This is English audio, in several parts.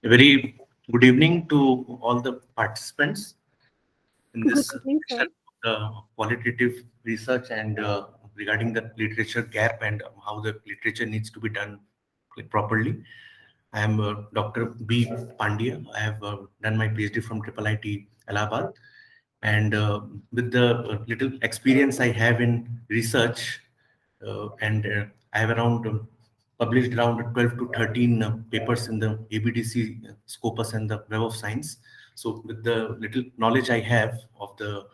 A very good evening to all the participants in Good this evening, sir. session of the qualitative research and regarding the literature gap and how the literature needs to be done properly. I am Dr. B. Pandya. I have done my PhD from Triple IT Allahabad, and with the little experience I have in research, and I have around published around 12 to 13 papers in the ABDC Scopus and the Web of Science. So with the little knowledge I have of the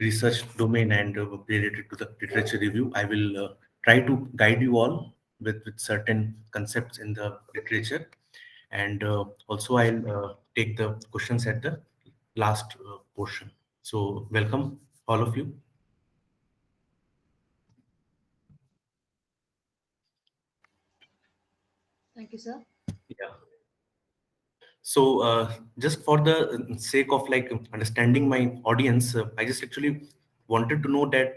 research domain and related to the literature review, I will try to guide you all with certain concepts in the literature. And also I'll take the questions at the last portion. So welcome all of you. Thank you, sir. Yeah. So just for the sake of like understanding my audience, I just actually wanted to know that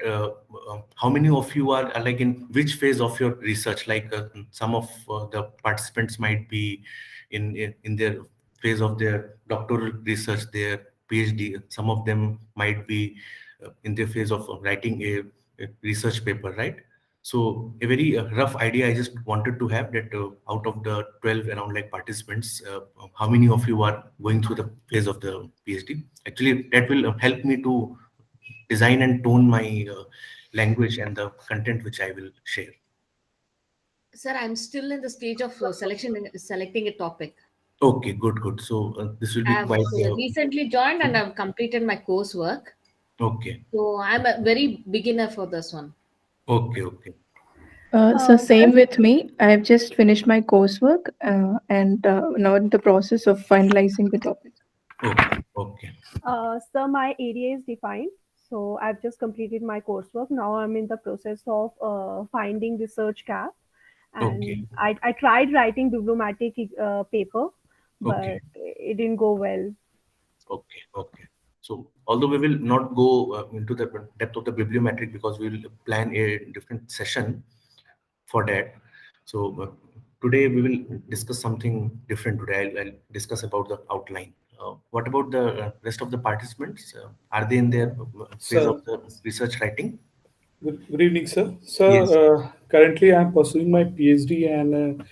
how many of you are like in which phase of your research? Like some of the participants might be in their phase of their doctoral research, their PhD. Some of them might be in their phase of writing a research paper, right? So a very rough idea I just wanted to have that out of the 12 around like participants, how many of you are going through the phase of the PhD? Actually, that will help me to design and tone my language and the content which I will share. Sir, I'm still in the stage of selecting a topic. Okay, good, good. So this will be I've quite recently joined and I've completed my coursework. okay, So I'm a very beginner for this one. okay, okay, Uh, Same with me. I've just finished my coursework and now in the process of finalizing the topic. okay, okay, Sir, my area is defined. So I've just completed my coursework. Now I'm in the process of finding research gap. okay, And I tried writing bibliometric paper, okay. but it didn't go well. Okay, okay. So although we will not go into the depth of the bibliometric because we will plan a different session for that. So today we will discuss something different today. I'll discuss about the outline. What about the rest of the participants? Are they in their phase of Sir, the research writing? good evening, sir. Sir, Yes. currently I am pursuing my PhD and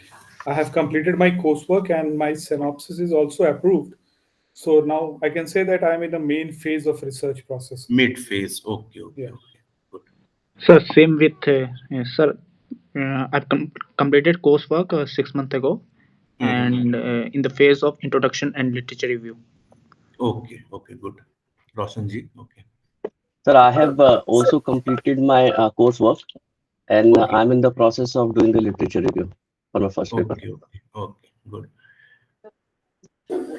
I have completed my coursework and my synopsis is also approved. So now I can say that I am in the main phase of research process. Mid phase. Okay, okay, Yeah. okay. Good. Sir, same with sir. I've completed coursework 6 months ago, Mhm. and in the phase of introduction and literature review. Okay, okay, good. Roshan ji. Okay. Sir, I have also completed my coursework and Okay. I'm in the process of doing the literature review for my first paper. Okay, okay, okay, good.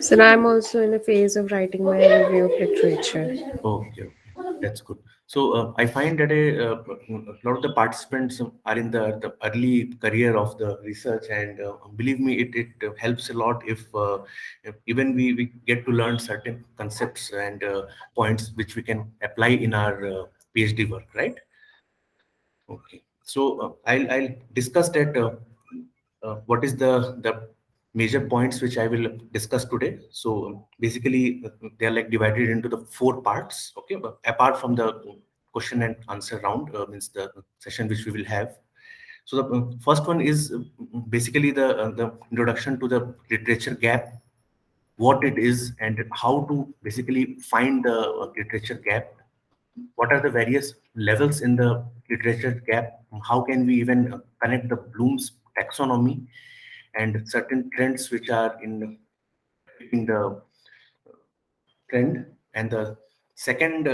So now I'm also in a phase of writing my review of literature. Okay, okay, that's good. So I find that a lot of the participants are in the early career of the research, and believe me, it helps a lot if even we get to learn certain concepts and points which we can apply in our PhD work, right? Okay, so I'll discuss that. What is the major points which I will discuss today? So basically, they are like divided into the four parts. Okay, but apart from the question and answer round, means the session which we will have. So the first one is basically the introduction to the literature gap, what it is, and how to basically find the literature gap, what are the various levels in the literature gap, how can we even connect the Bloom's taxonomy and certain trends which are in affecting the trend. And the second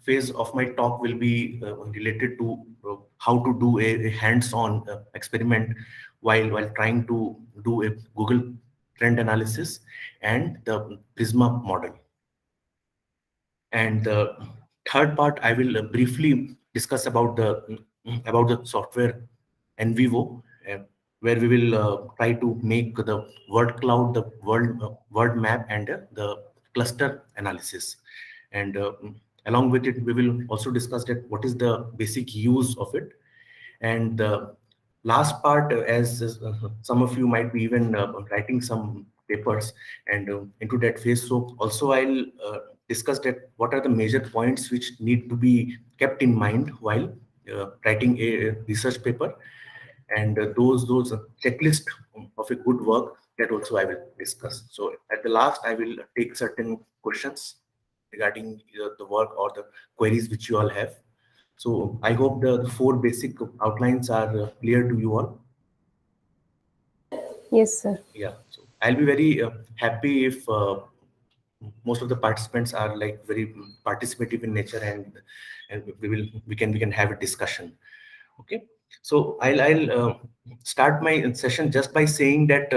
phase of my talk will be related to how to do a hands-on experiment while trying to do a Google trend analysis and the Prisma model. And the third part, I will briefly discuss about the software NVivo, where we will try to make the word cloud, the word map, and the cluster analysis. And along with it, we will also discuss that what is the basic use of it. And the last part, as some of you might be even writing some papers and into that phase. So also I'll discuss that what are the major points which need to be kept in mind while writing a research paper, and those checklist of a good work, that also I will discuss. So at the last, I will take certain questions regarding the work or the queries which you all have. So I hope the four basic outlines are clear to you all. Yes, sir. Yeah, so I'll be very happy if most of the participants are like very participative in nature, and we can have a discussion. Okay, so I'll start my session just by saying that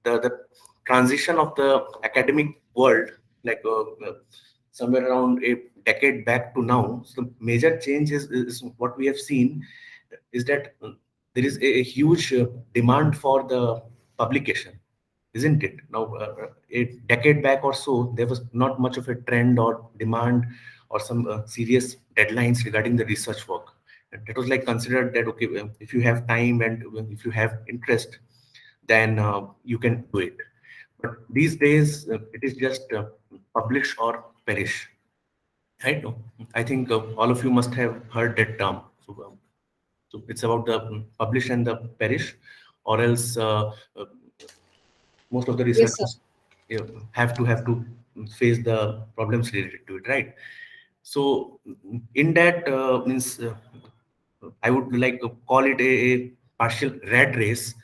the transition of the academic world, like somewhere around a decade back to now, so the major change is what we have seen is that there is a huge demand for the publication, isn't it? Now, a decade back or so, there was not much of a trend or demand or some serious deadlines regarding the research work. And that was like considered that, okay, if you have time and if you have interest, then you can do it. But these days, it is just publish or perish. Right? No, I think all of you must have heard that term. So it's about the publish and the perish, or else most of the Yes, sir. researchers have to face the problems related to it, right? So in that means I would like to call it a partial rat race.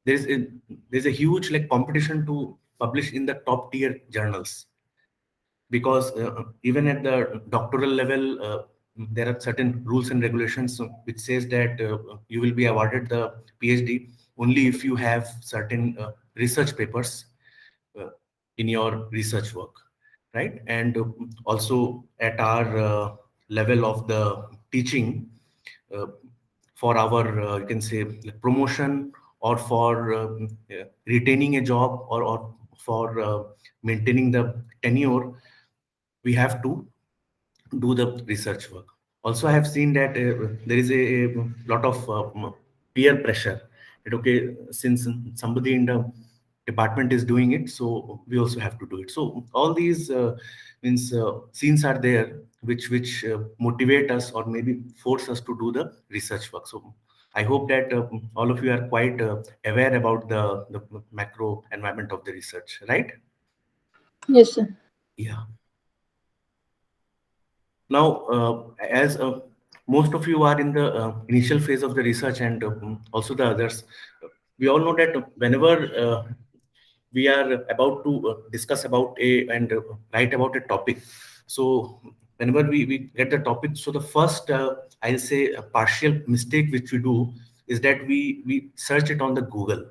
There's a huge like competition to publish in the top tier journals, because even at the doctoral level, there are certain rules and regulations which says that you will be awarded the PhD only if you have certain research papers in your research work, right? And also at our level of the teaching, uh, for our you can say like promotion, or for retaining a job, or for maintaining the tenure, we have to do the research work. Also, I have seen that there is a lot of peer pressure. That okay, since somebody in the department is doing it, so we also have to do it. So all these means scenes are there, which motivate us or maybe force us to do the research work. So I hope that all of you are quite aware about the macro environment of the research, right? Yes, sir. Yeah. Now, as most of you are in the initial phase of the research, and also the others, we all know that whenever we are about to discuss about and write about a topic, so whenever we get the topic, so the first, I'll say, a partial mistake which we do is that we search it on the Google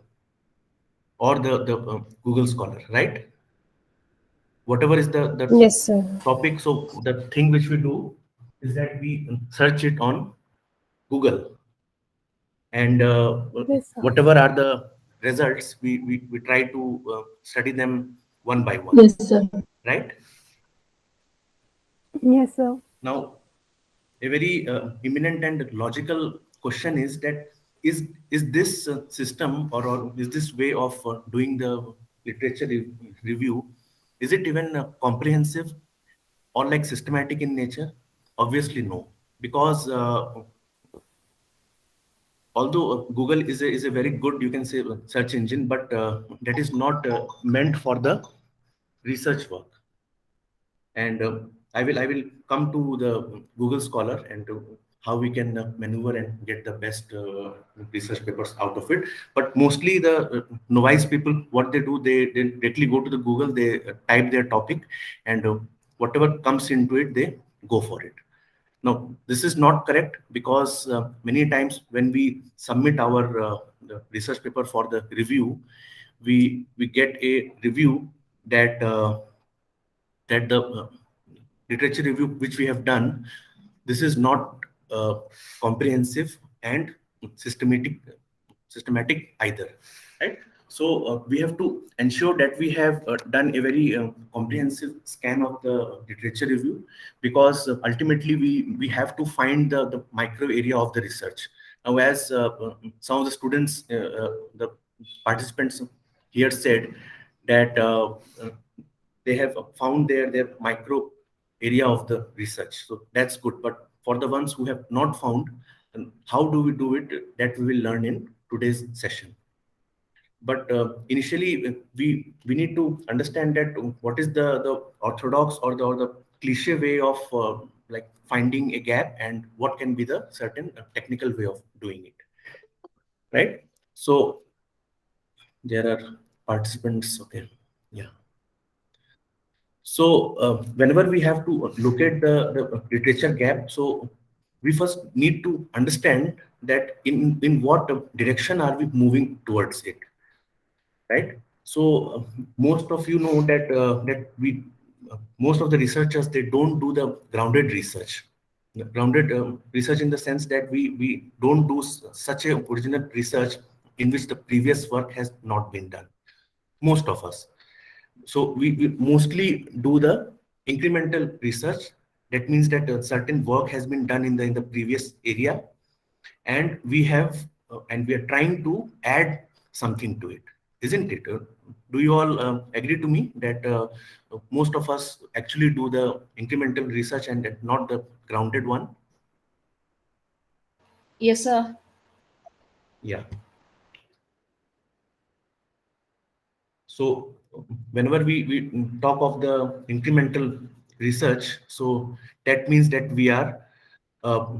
or the Google Scholar, right? Whatever is the Yes, sir. topic, so the thing which we do is that we search it on Google, and Yes, sir. whatever are the results, we try to study them one by one, Yes, sir. right? Yes, sir. Now, a very imminent and logical question is that is this system, or is this way of doing the literature review, is it even comprehensive or like systematic in nature? Obviously no, because although Google is a very good, you can say, search engine, but that is not meant for the research work. And I will come to the Google Scholar and how we can maneuver and get the best research papers out of it. But mostly the novice people, what they do, they directly go to the Google, they type their topic, and whatever comes into it, they go for it. Now, this is not correct, because many times when we submit our the research paper for the review, we get a review that that the literature review which we have done, this is not comprehensive and systematic either, right? So we have to ensure that we have done a very comprehensive scan of the literature review, because ultimately we have to find the micro area of the research. Now, as some of the students, the participants here said that they have found their micro area of the research. So that's good. But for the ones who have not found, how do we do it? That we will learn in today's session. But initially, we need to understand that what is the orthodox or the cliche way of like finding a gap, and what can be the certain technical way of doing it, right? So there are participants. Okay, yeah. So whenever we have to locate the literature gap, so we first need to understand that in what direction are we moving towards it, right? So most of you know that most of the researchers, they don't do the grounded research. The grounded research in the sense that we don't do such a original research in which the previous work has not been done. Most of us. So we mostly do the incremental research. That means that a certain work has been done in the previous area, and we are trying to add something to it, isn't it? Do you all agree to me that most of us actually do the incremental research and not the grounded one? Yes, sir. Yeah. So whenever we talk of the incremental research, so that means that we are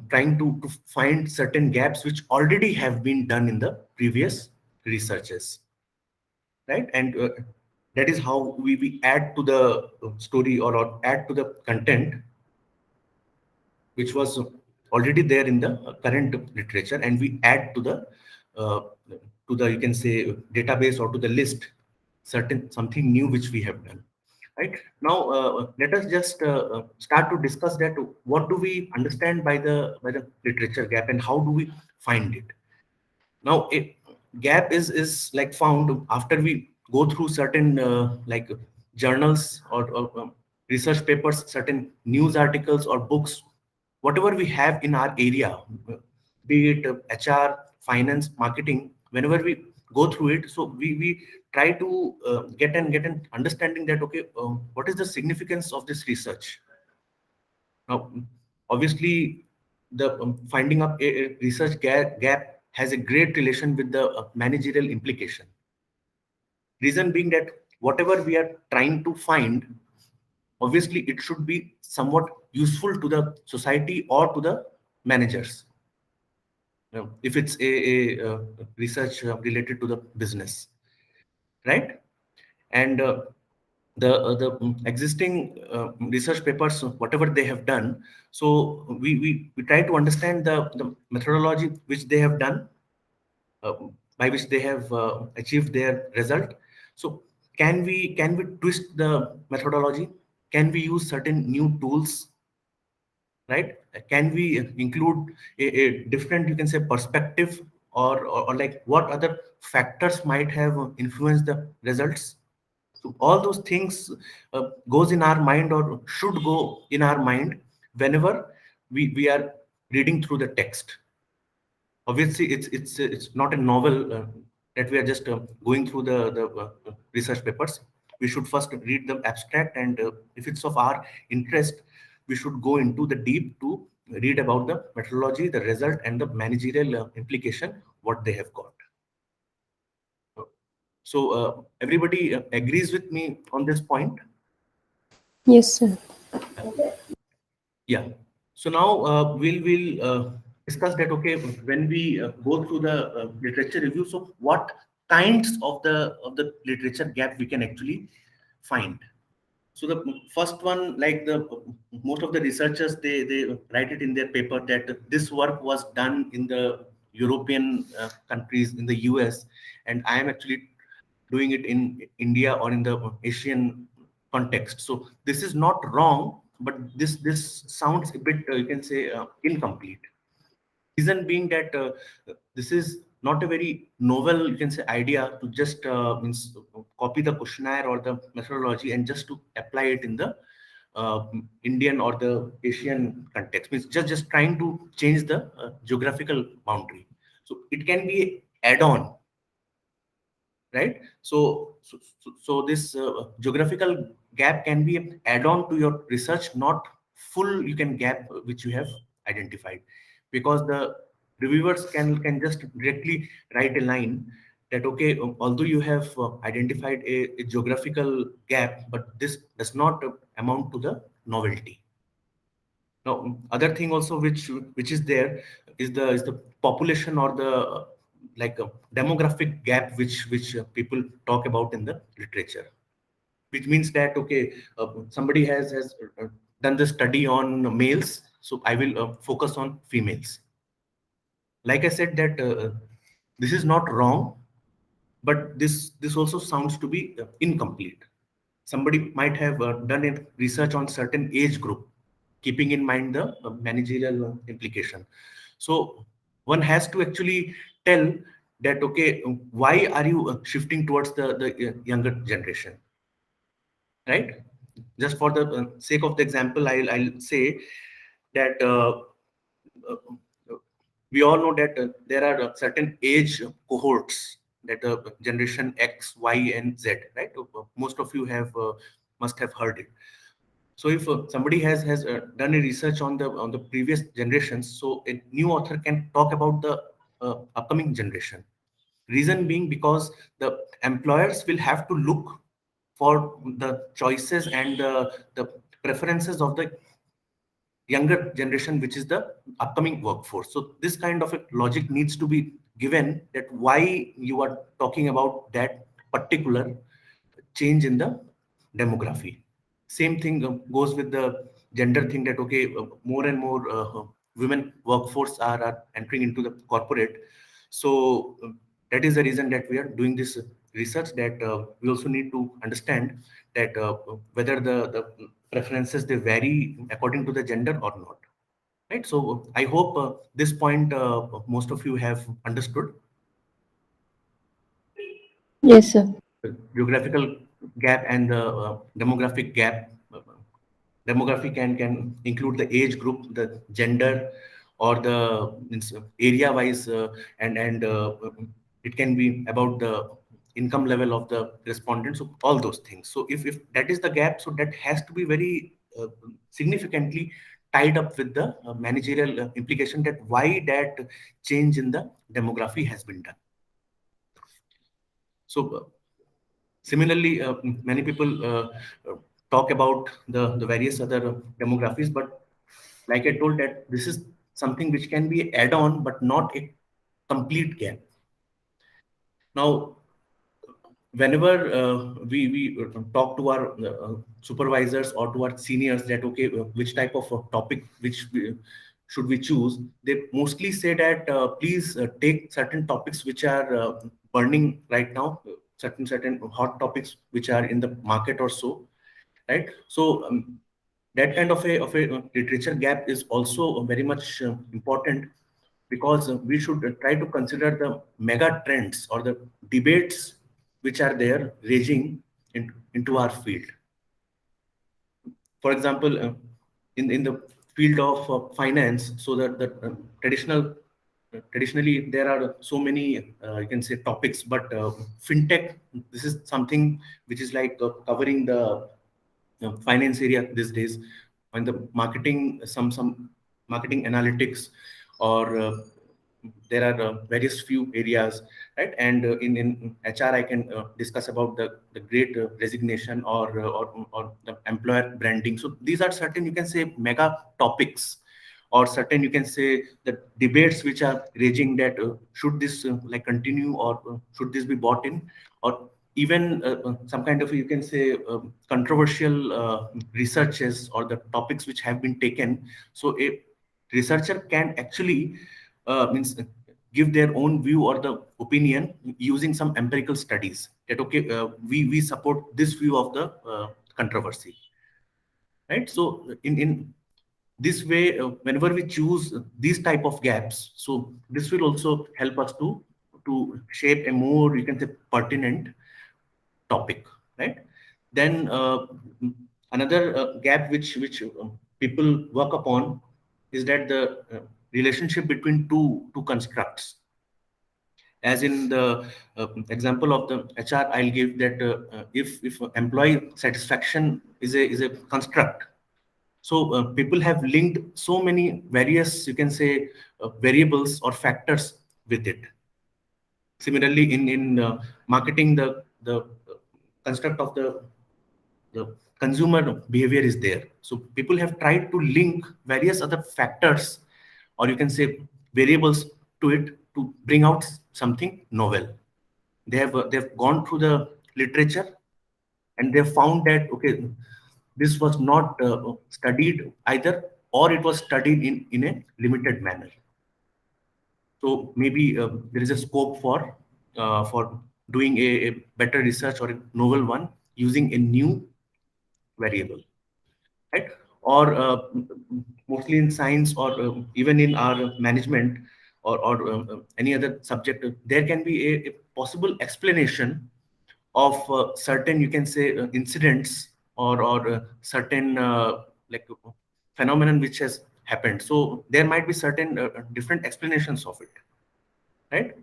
trying to find certain gaps which already have been done in the previous researches, right? And that is how we add to the story, or add to the content which was already there in the current literature, and we add to the you can say database, or to the list something new which we have done. Right now, let us just start to discuss that. What do we understand by the literature gap, and how do we find it? Now, a gap is like found after we go through certain like journals, or research papers, certain news articles or books, whatever we have in our area, be it HR, finance, marketing. Whenever we go through it, so we try to get an understanding that, okay, what is the significance of this research? Now, obviously, the finding up a research gap has a great relation with the managerial implication. Reason being that whatever we are trying to find, obviously it should be somewhat useful to the society or to the managers. If it's a research related to the business, right? And the existing research papers, whatever they have done, so we try to understand the methodology which they have done, by which they have achieved their result. So can we twist the methodology? Can we use certain new tools, right? Can we include a different, you can say, perspective, or like what other factors might have influenced the results? So all those things goes in our mind, or should go in our mind, whenever we are reading through the text. Obviously, it's not a novel that we are just going through the research papers. We should first read the abstract, and if it's of our interest, we should go into the deep to read about the methodology, the result, and the managerial implication what they have got. So everybody agrees with me on this point? Yes, sir. Yeah. So now we'll discuss that. Okay, when we go through the literature review, so what kinds of the literature gap we can actually find? So the first one, like the most of the researchers, they write it in their paper that this work was done in the European countries, in the US, and I am actually doing it in India or in the Asian context. So this is not wrong, but this sounds a bit, you can say, incomplete. Reason being that this is not a very novel, you can say, idea to just copy the questionnaire or the methodology and just to apply it in the Indian or the Asian context. Means just trying to change the geographical boundary. So it can be add-on, right? So this geographical gap can be an add-on to your research, not full gap which you have identified, because the reviewers can just directly write a line that, okay, although you have identified a geographical gap, but this does not amount to the novelty. Now, other thing also which is there is the population or the like a demographic gap which people talk about in the literature, which means that, okay, somebody has done the study on males, so I will focus on females. Like I said that this is not wrong, but this also sounds to be incomplete. Somebody might have done a research on certain age group, keeping in mind the managerial implication. So one has to actually tell that, okay, why are you shifting towards the younger generation, right? Just for the sake of the example, I'll say that we all know that there are certain age cohorts, that generation X, Y, and Z, right? Most of you have must have heard it. So if somebody has done a research on the previous generations, so a new author can talk about the upcoming generation. Reason being because the employers will have to look for the choices and the preferences of the younger generation, which is the upcoming workforce. So this kind of a logic needs to be given, that why you are talking about that particular change in the demography. Same thing goes with the gender thing, that, okay, more and more women workforce are entering into the corporate. So that is the reason that we are doing this research, that we also need to understand that whether the preferences, they vary according to the gender or not, right? So I hope this point most of you have understood. Yes, sir. The geographical gap and the demographic gap. Demography can include the age group, the gender, or the area wise, and it can be about the income level of the respondents, so all those things. So if that is the gap, so that has to be very significantly tied up with the managerial implication, that why that change in the demography has been done. So similarly, many people talk about the various other demographies, but like I told, that this is something which can be add-on, but not a complete gap. Now, whenever we talk to our supervisors or to our seniors, that, okay, which type of topic should we choose, they mostly say that please take certain topics which are burning right now, certain hot topics which are in the market or so, right? So that kind of a literature gap is also very much important, because we should try to consider the mega trends or the debates which are there raging into our field. For example, in the field of finance, so that the traditionally there are so many you can say topics, but fintech, this is something which is like covering the finance area these days, and the marketing, some marketing analytics, or there are various few areas, right? And in HR, I can discuss about the great resignation, or the employer branding. So these are certain, you can say, mega topics, or certain, you can say, the debates which are raging, that should this like continue, or should this be bought in, or even some kind of, you can say, controversial researches, or the topics which have been taken. So a researcher can actually means give their own view or the opinion using some empirical studies, that, okay, we support this view of the controversy, right? So in this way, whenever we choose these type of gaps, so this will also help us to shape a more, you can say, pertinent topic, right? Then another gap which people work upon is that the relationship between two constructs. as in the example of the HR, I'll give that if employee satisfaction is a construct, so people have linked so many various, you can say, variables or factors with it. Similarly, in marketing, the construct of the consumer behavior is there. So people have tried to link various other factors, or you can say variables, to it to bring out something novel. They've gone through the literature and they found that okay, this was not studied either, or it was studied in a limited manner. So maybe there is a scope for doing a better research or a novel one using a new variable, right? Or mostly in science, or even in our management, or any other subject, there can be a possible explanation of certain, you can say, incidents, or certain like phenomenon which has happened. So there might be certain different explanations of it, right?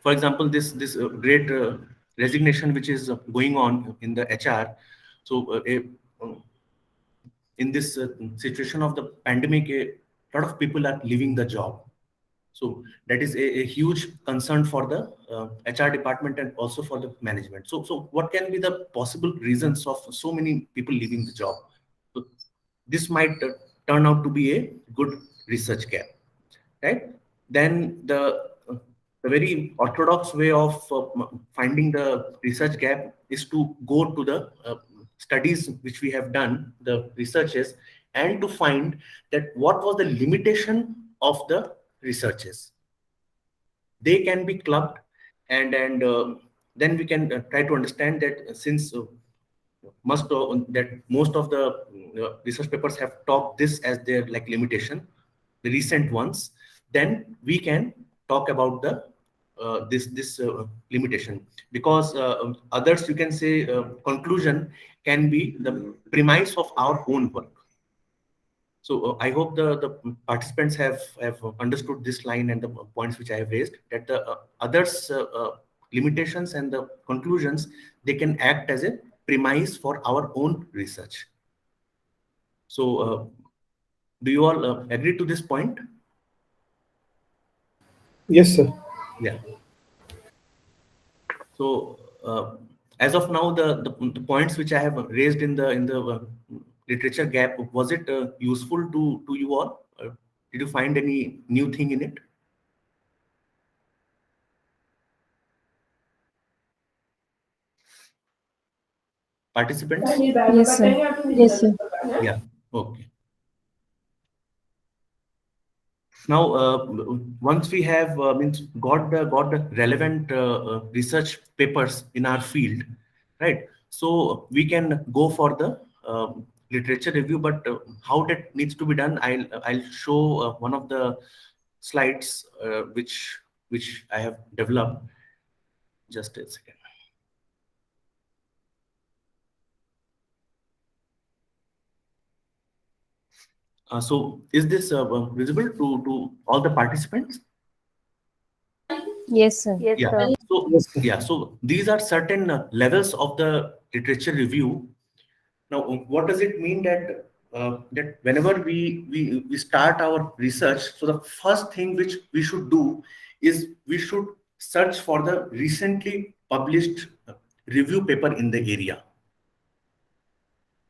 For example, this great resignation which is going on in the HR. So in this situation of the pandemic, a lot of people are leaving the job. So that is a huge concern for the HR department and also for the management. So what can be the possible reasons of so many people leaving the job? So this might turn out to be a good research gap, right? Then the very orthodox way of finding the research gap is to go to the studies which we have done, the researches, and to find that what was the limitation of the researches. They can be clubbed, and then we can try to understand that since most of the research papers have talked this as their like limitation, the recent ones, then we can talk about the this limitation, because others, you can say, conclusion can be the premise of our own work. So I hope the participants have understood this line and the points which I have raised, that the others limitations and the conclusions, they can act as a premise for our own research. So do you all agree to this point? Yes, sir. Yeah. So as of now, the points which I have raised in the literature gap, was it useful to you all? Did you find any new thing in it? Participants? Yes, sir. Yes, sir. Yeah. Okay. Now, once we have got the relevant research papers in our field, right? So we can go for the literature review. But how that needs to be done, I'll show one of the slides which I have developed. Just a second. So is this visible to all the participants? Yes, sir. Yes, Yeah. sir. So Yes, sir. yeah. So these are certain levels of the literature review. Now, what does it mean that that whenever we start our research, so the first thing which we should do is we should search for the recently published review paper in the area.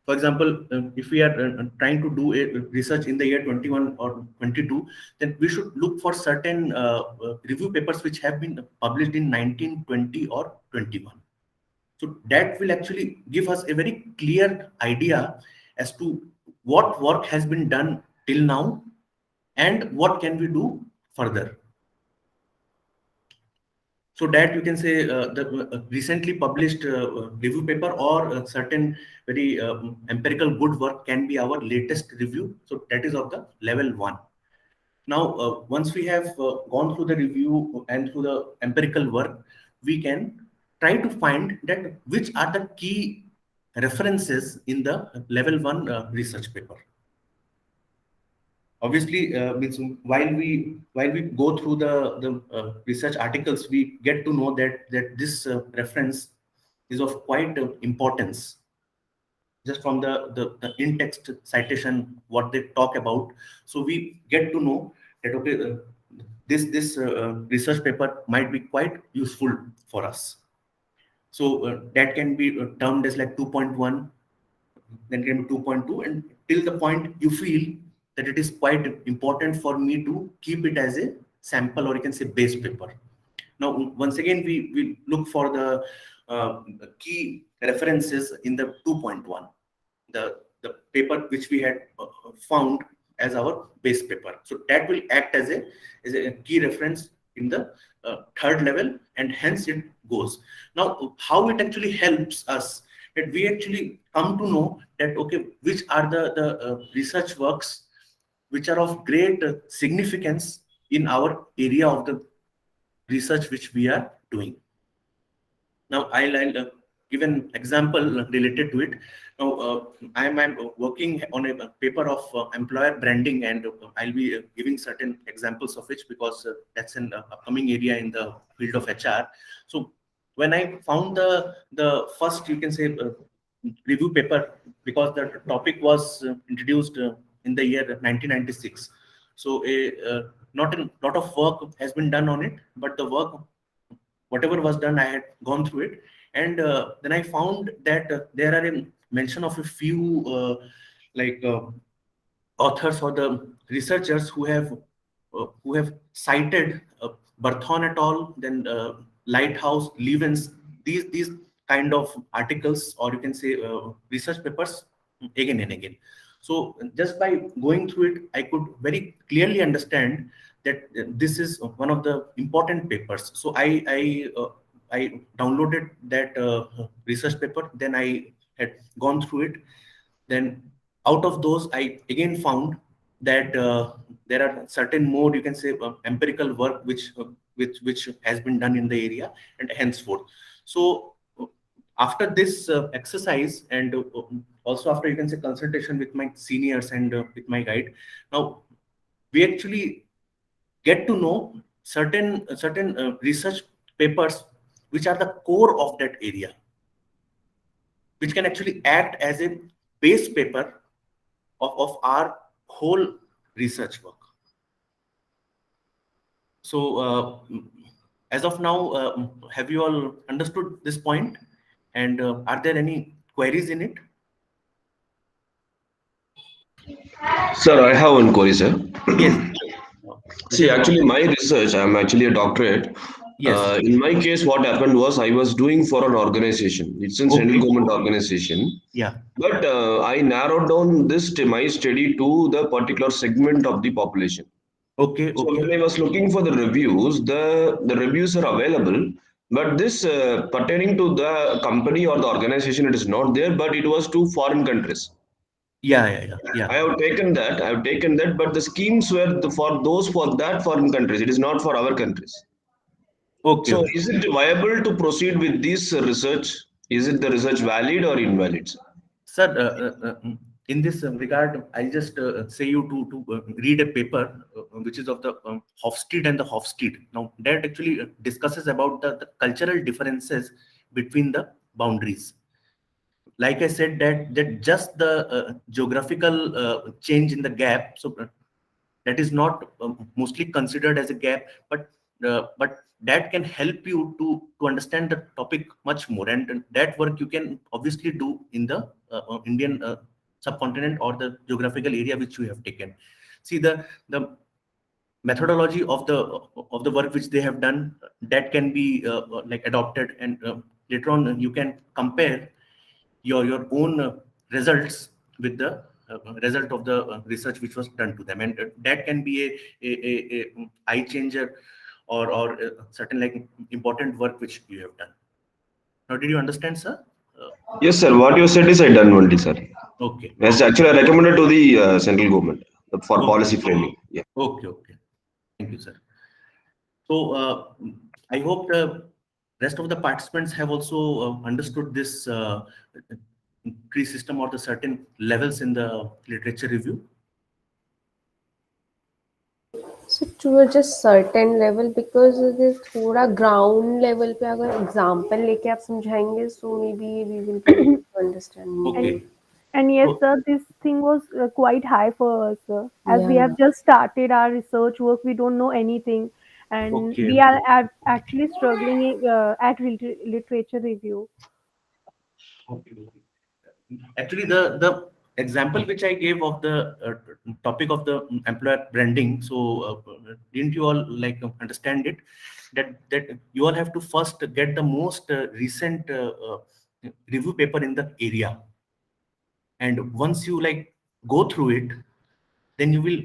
For example, if we are trying to do a research in the year 21 or 22, then we should look for certain review papers which have been published in 19, 20 or 21. So that will actually give us a very clear idea as to what work has been done till now and what can we do further. So that you can say the recently published review paper or certain very empirical good work can be our latest review. So that is of the level 1. Now, once we have gone through the review and through the empirical work, we can try to find that which are the key references in the level 1 research paper. obviously means while we go through the research articles, we get to know that this reference is of quite importance, just from the in-text citation what they talk about. So we get to know that okay, this research paper might be quite useful for us. So that can be termed as like 2.1, then can be 2.2, and till the point you feel that it is quite important for me to keep it as a sample, or you can say base paper. Now, once again, we look for the key references in the 2.1, the paper which we had found as our base paper. So that will act as a key reference in the third level, and hence it goes. Now, how it actually helps us, that we actually come to know that okay, which are the research works which are of great significance in our area of the research which we are doing. Now, I'll give an example related to it. Now, I'm working on a paper of employer branding, and I'll be giving certain examples of which, because that's an upcoming area in the field of HR. So when I found the first, you can say, review paper, because the topic was introduced in the year 1996. So not a lot of work has been done on it, but the work, whatever was done, I had gone through it. And then I found that there are a mention of a few authors or the researchers who have cited Berthon et al., then Lighthouse, Levens, these kind of articles, or you can say research papers, again and again. So just by going through it, I could very clearly understand that this is one of the important papers. So I downloaded that research paper, then I had gone through it. Then out of those, I again found that there are certain more, you can say, empirical work which has been done in the area, and henceforth. So after this exercise, and also after, you can say, consultation with my seniors and with my guide, now we actually get to know certain research papers which are the core of that area, which can actually act as a base paper of our whole research work. So as of now, have you all understood this point? And are there any queries in it? Sir, I have one query, sir. Yes. See, actually, my research, I'm actually a doctorate. Yes. In my case, what happened was I was doing for an organization. It's a central Okay. government organization. Yeah. But I narrowed down my study to the particular segment of the population. Okay. So Okay. when I was looking for the reviews, the reviews are available, but this pertaining to the company or the organization, it is not there, but it was to foreign countries. Yeah. I have taken that, but the schemes were for those for that foreign countries. It is not for our countries. Okay. So is it viable to proceed with this research? Is it the research valid or invalid? Sir, in this regard, I'll just say you to read a paper which is of the Hofstede and the Hofstede. Now, that actually discusses about the cultural differences between the boundaries. Like I said, that just the geographical change in the gap, so that is not mostly considered as a gap, but that can help you to understand the topic much more, and that work you can obviously do in the Indian subcontinent or the geographical area which you have taken. See, the methodology of the work which they have done, that can be like adopted, and later on you can compare your own results with the result of the research which was done to them, and that can be a eye changer, or certain like important work which you have done. Now, did you understand, sir? Yes, sir. What you said is I done only, sir. Okay. Yes, actually, I recommended to the central government for Okay. policy framing. Yeah. Okay. Thank you, sir. So I hope the rest of the participants have also understood this tree system or the certain levels in the literature review. to a just certain level because this थोड़ा ground level पे अगर example लेके आप समझाएंगे so maybe we will be able to understand more. Okay. And yes, So- sir, this thing was quite high for us, sir. As we Yeah. have just started our research work, we don't know anything, and Okay. we are actually struggling at literature review. Okay. Actually, the example which I gave of the topic of the employer branding, so didn't you all like understand it? That you all have to first get the most recent review paper in the area, and once you like go through it, then you will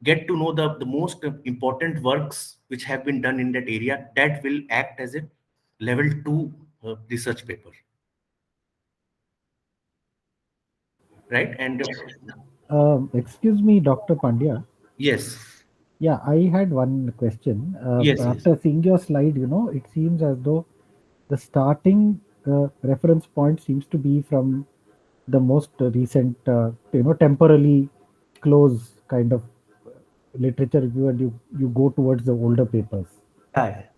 get to know the most important works which have been done in that area that will act as a level 2 research paper, right? And Excuse me, Dr. Pandya. yes. Yeah, I had one question. Yes, After seeing your slide, it seems as though the starting reference point seems to be from the most recent, temporarily close kind of literature review, and you go towards the older papers. Hi.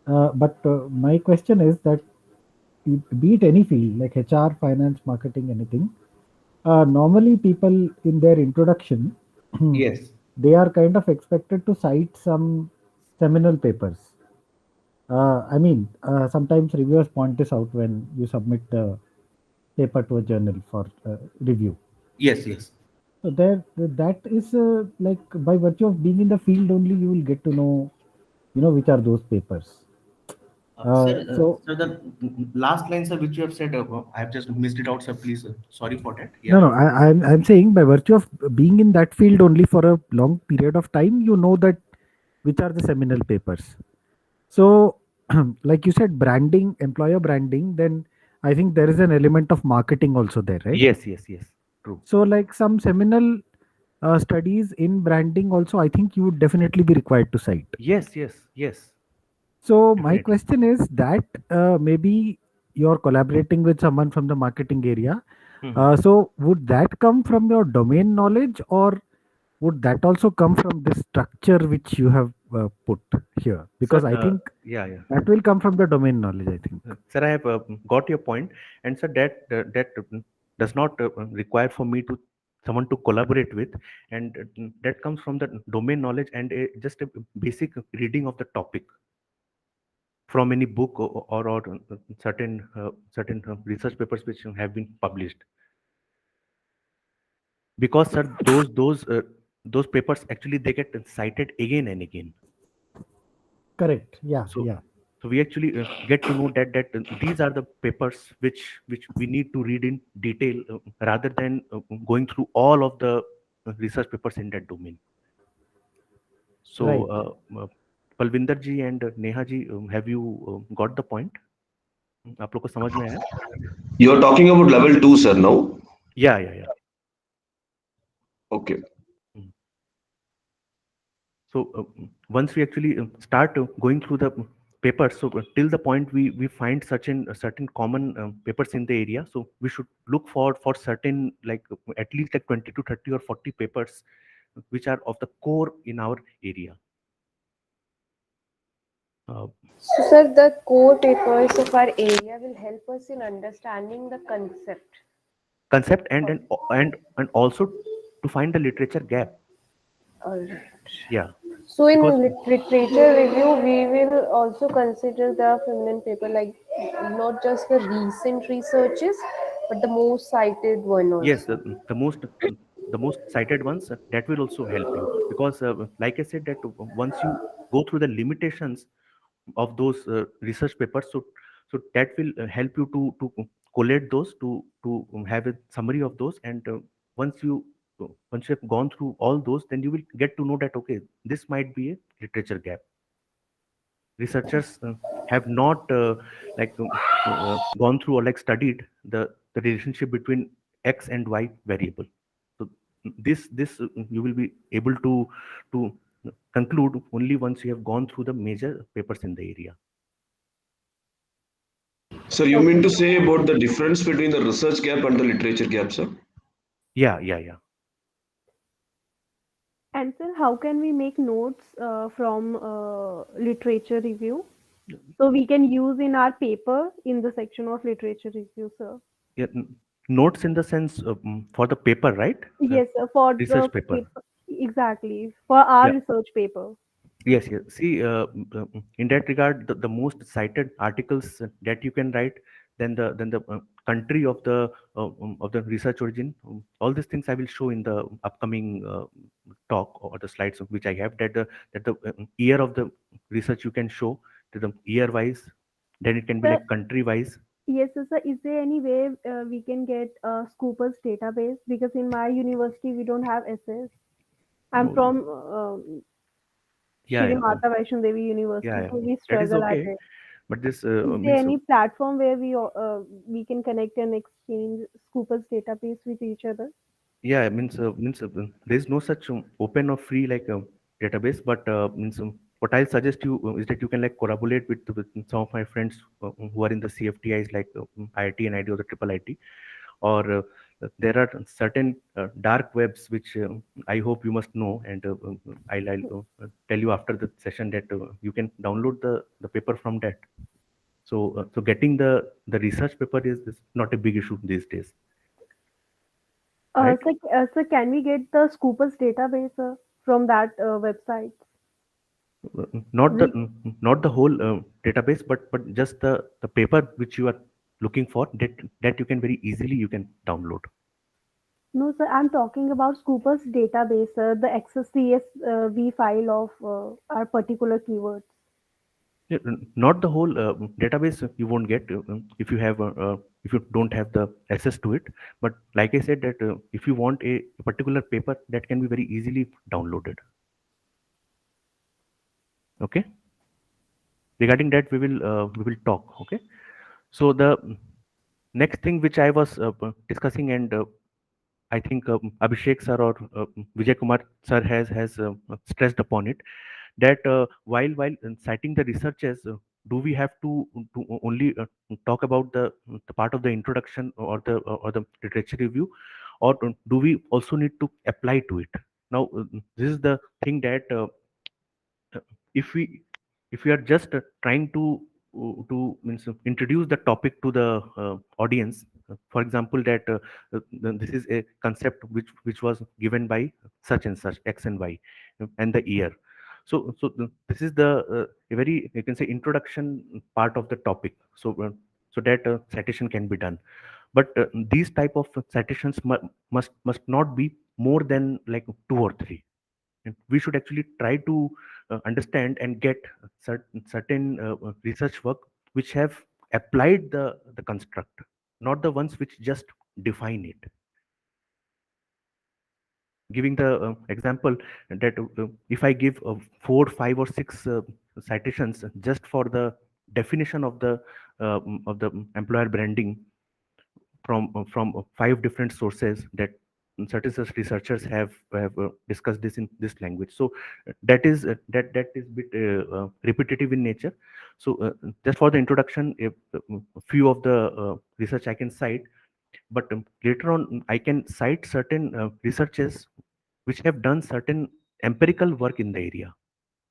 But my question is that, be it any field like HR, finance, marketing, anything, normally people in their introduction, Yes. they are kind of expected to cite some seminal papers. Sometimes reviewers point this out when you submit the paper to a journal for review. Yes, yes. So that is like by virtue of being in the field only, you will get to know, which are those papers. So the last line, sir, which you have said, I have just missed it out, sir. Please, sorry for that. Yeah. No, I'm saying by virtue of being in that field only for a long period of time, you know that which are the seminal papers. So, like you said, branding, employer branding, then I think there is an element of marketing also there, right? Yes. True. So, like some seminal studies in branding also, I think you would definitely be required to cite. Yes. So, my Definitely. question is that maybe you're collaborating with someone from the marketing area. Mhm. So, would that come from your domain knowledge, or would that also come from this structure which you have put here? Because I think Yeah. that will come from the domain knowledge, I think. Sir, I have got your point, and sir, that does not require for me to someone to collaborate with, and that comes from the domain knowledge and just a basic reading of the topic from any book or certain research papers which have been published. Because sir, those papers actually they get cited again and again. Correct. Yeah. So Yeah. so we actually get to know that these are the papers which we need to read in detail rather than going through all of the research papers in that domain. So Right. Palvinder ji and Neha ji, have you got the point? आप लोग को समझ में आया? You are talking about level 2, sir, now? Yeah. Okay. So once we actually start going through the papers, so till the point we find certain common papers in the area, so we should look for certain like at least like 20 to 30 or 40 papers which are of the core in our area. So, sir, the core papers of our area will help us in understanding the concept. And also to find the literature gap. All right. Yeah. So, in Because- literature review, we will also consider the feminine paper, like not just the recent researches, but the most cited one also. Yes, the most cited ones that will also help you, because like I said that once you go through the limitations of those research papers, so that will help you to collate those, to have a summary of those, and once you have gone through all those, then you will get to know that okay, this might be a literature gap. Researchers have not gone through or like studied the relationship between x and y variable. So this you will be able to conclude only once you have gone through the major papers in the area. Sir, you mean to say about the difference between the research gap and the literature gap, sir? Yeah. And sir, how can we make notes from literature review? So we can use in our paper in the section of literature review, sir. Yeah, notes in the sense for the paper, right? Yes, sir, for the Research paper. paper. Exactly, for our Yeah. research paper. Yes, yes. See, in that regard, the most cited articles that you can write, then the country of the research origin, all these things I will show in the upcoming talk or the slides of which I have. That the year of the research you can show to the year wise, then it can be Sir, like country wise. yes, sir. Is there any way we can get Scoopers database? Because in my university we don't have SS. I'm No, from yeah, Shri yeah, Mata Vaishno Devi yeah, University, yeah. so we That is struggle at okay. it. But this Is there means any platform where we can connect and exchange Scoopers database with each other? yeah, it means there is no such open or free like database, but means what I'll suggest you is that you can like collaborate with some of my friends who are in the CFTIs like IIT and ID or the triple IT, or there are certain dark webs which I hope you must know, and I'll tell you after the session that you can download the paper from that. So getting the research paper is not a big issue these days, right? Sir, can we get the Scoopers database from that website? Not the Re- not the whole database, but just the paper which you are looking for, that you can very easily you can download. No, sir, I'm talking about Scoopers database, sir, the XSCSV file of our particular keywords. Yeah, not the whole database you won't get if you have if you don't have the access to it. But like I said, that if you want a particular paper, that can be very easily downloaded. Okay. Regarding that, we will talk. Okay. So the next thing which I was discussing, and I think Abhishek sir or Vijay Kumar sir has stressed upon it, that while citing the researchers, do we have to only talk about the part of the introduction or the literature review, or do we also need to apply to it? Now, this is the thing that uh, if we are just trying to means introduce the topic to the audience, for example, that this is a concept which was given by such and such x and y and the year. This is the a very, you can say, introduction part of the topic, so that citation can be done. But these type of citations must not be more than like two or three. And we should actually try to understand and get certain research work which have applied the construct, not the ones which just define it. Giving the example that if I give 4, 5, or 6 citations just for the definition of the employer branding from 5 different sources, that certain such researchers have discussed this in this language. So that is bit repetitive in nature. So just for the introduction, a few of the research I can cite, but later on I can cite certain researchers which have done certain empirical work in the area,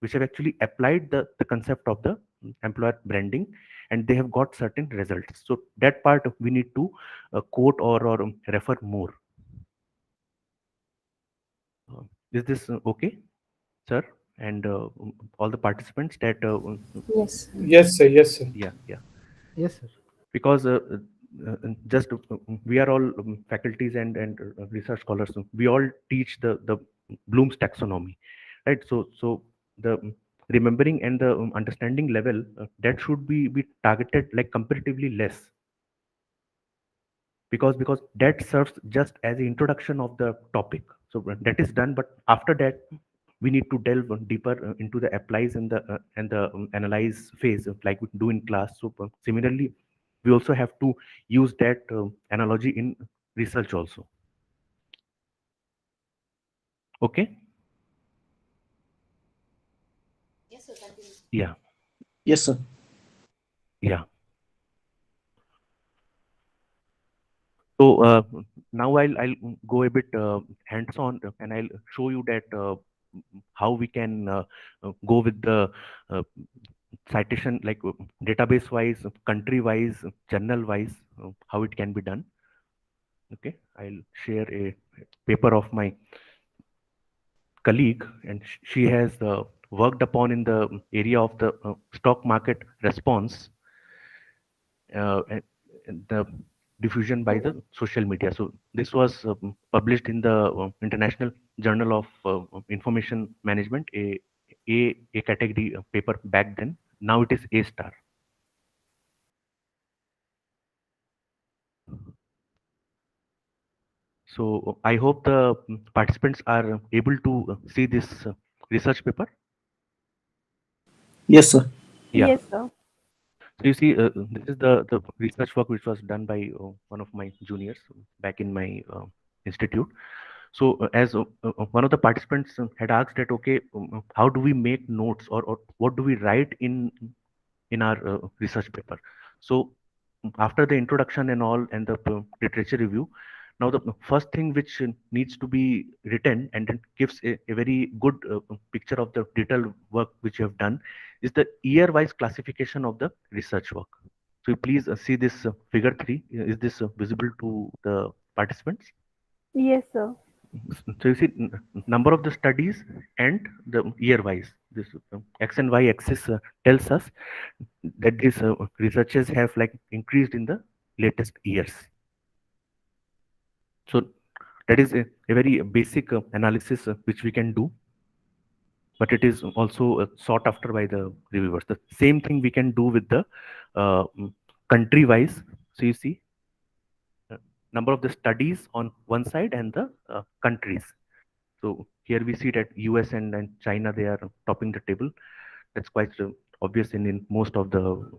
which have actually applied the concept of the employer branding, and they have got certain results. So that part we need to quote or refer more. Is this okay, sir? And all the participants that Yes. Yes, sir. Yes, sir. yeah. Yes, sir. Because just we are all faculties and research scholars. We all teach the Bloom's taxonomy, right? So the remembering and the understanding level, that should be targeted like comparatively less, because that serves just as an introduction of the topic. So that is done, but after that we need to delve deeper into the applies and the analyze phase, like we do in class. So similarly, we also have to use that analogy in research also. Okay. Yes, sir. Continue. Yeah. Yes, sir. Yeah. So now I'll go a bit hands-on, and I'll show you that how we can go with the citation, like database wise, country wise, journal wise, how it can be done. Okay, I'll share a paper of my colleague, and she has worked upon in the area of the stock market response and the diffusion by the social media. So this was published in the International Journal of Information Management, a category paper back then. Now it is A star. So I hope the participants are able to see this research paper. Yes, sir. Yeah. Yes, sir. So you see, this is the research work which was done by one of my juniors back in my institute. So as one of the participants had asked that, okay, how do we make notes, or what do we write in our research paper? So after the introduction and all and the literature review, now the first thing which needs to be written and it gives a very good picture of the detailed work which you have done is the year-wise classification of the research work. So you please see this figure 3. Is this visible to the participants? Yes, sir. So you see number of the studies and the year-wise. This X and Y axis tells us that these researches have like increased in the latest years. So that is a very basic analysis which we can do, but it is also sought after by the reviewers. The same thing we can do with the country-wise. So you see number of the studies on one side and the countries. So here we see that US and China, they are topping the table. That's quite obvious in most of the